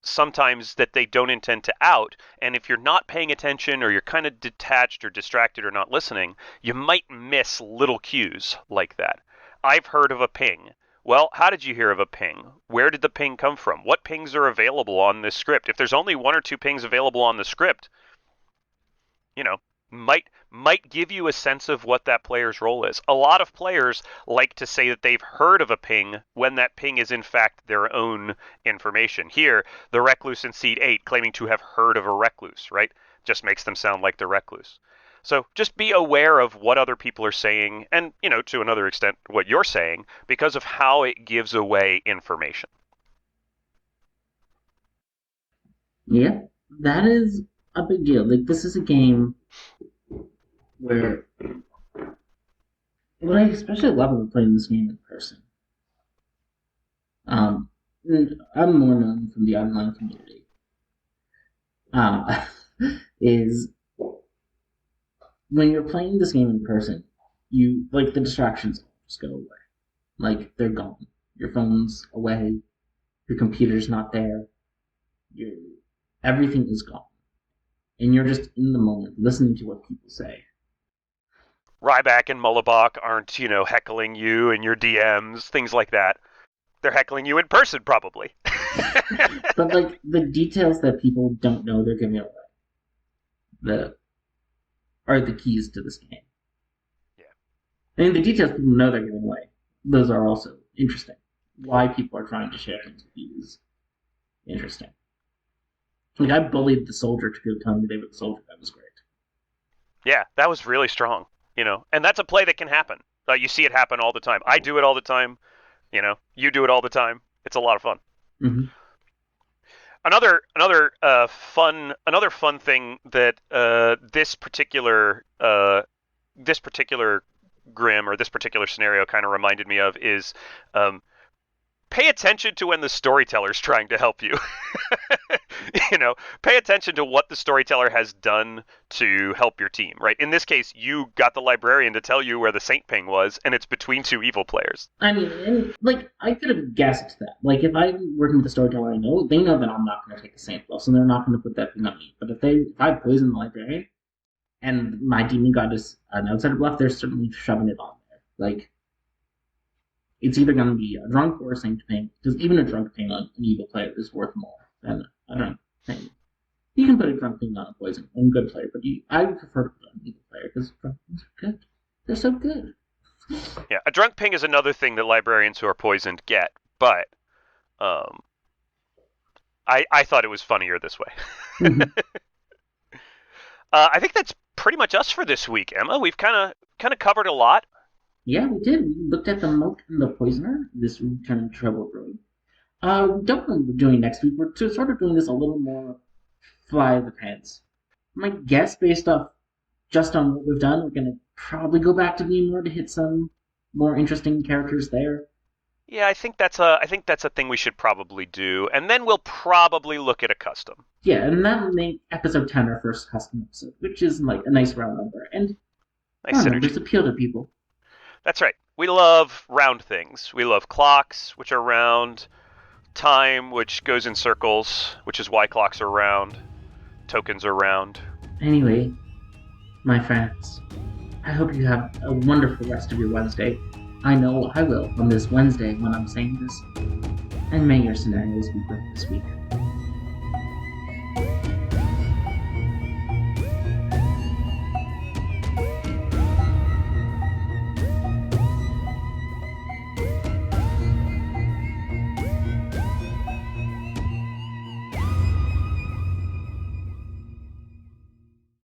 Speaker 1: sometimes that they don't intend to out, and if you're not paying attention or you're kind of detached or distracted or not listening, you might miss little cues like that. I've heard of a ping. Well, how did you hear of a ping? Where did the ping come from? What pings are available on this script? If there's only one or two pings available on the script, might give you a sense of what that player's role is. A lot of players like to say that they've heard of a ping when that ping is in fact their own information. Here, the recluse in seed 8 claiming to have heard of a recluse, right? Just makes them sound like the recluse. So just be aware of what other people are saying and, to another extent, what you're saying because of how it gives away information.
Speaker 2: Yeah, that is a big deal. Like, this is a game where what I especially love about playing this game in person. And I'm more known from the online community. Is when you're playing this game in person, you like the distractions just go away. Like, they're gone. Your phone's away. Your computer's not there. Everything is gone. And you're just in the moment, listening to what people say.
Speaker 1: Ryback and Mullibach aren't, heckling you in your DMs, things like that. They're heckling you in person, probably.
Speaker 2: But, like, the details that people don't know they're giving away are the keys to this game.
Speaker 1: Yeah.
Speaker 2: I mean, the details people know they're giving away, those are also interesting. Why people are trying to share things with you is interesting. Like, I bullied the soldier to go tell me they were the soldier. That was great.
Speaker 1: Yeah, that was really strong, and that's a play that can happen. You see it happen all the time. I do it all the time. You do it all the time. It's a lot of fun.
Speaker 2: Mm-hmm.
Speaker 1: Another fun thing that this particular grim or this particular scenario kind of reminded me of is pay attention to when the storyteller's trying to help you. Pay attention to what the storyteller has done to help your team, right? In this case, you got the librarian to tell you where the Saint Ping was, and it's between two evil players.
Speaker 2: I mean, I could have guessed that. Like, if I'm working with a storyteller I know, they know that I'm not going to take the Saint Plus, and they're not going to put that thing on me. But if I poison the librarian, and my demon got an outsider bluff, they're certainly shoving it on there. Like, it's either going to be a drunk or a Saint Ping, because even a drunk ping on an evil player is worth more than a drunk ping. You can put a drunk ping on a poison on a good player, but I would prefer to put on an evil player, because drunk pings are good. They're so good.
Speaker 1: Yeah, a drunk ping is another thing that librarians who are poisoned get, but I thought it was funnier this way.
Speaker 2: Mm-hmm.
Speaker 1: I think that's pretty much us for this week, Emma. We've kind of covered a lot.
Speaker 2: Yeah, we did. We looked at the Monk and the Poisoner, this return to Trouble Brewing. Don't know what we're doing next week. We're sort of doing this a little more fly of the pants. My guess, based off just on what we've done, we're going to probably go back to being more to hit some more interesting characters there.
Speaker 1: Yeah, I think that's a thing we should probably do, and then we'll probably look at a custom.
Speaker 2: Yeah, and that will make episode 10 our first custom episode, which is like a nice round number, and
Speaker 1: nice synergy.
Speaker 2: Numbers appeal to people.
Speaker 1: That's right. We love round things. We love clocks, which are round. time, which goes in circles, which is why clocks are round, tokens are round.
Speaker 2: Anyway, my friends, I hope you have a wonderful rest of your Wednesday. I know I will on this Wednesday when I'm saying this. And may your scenarios be great this week.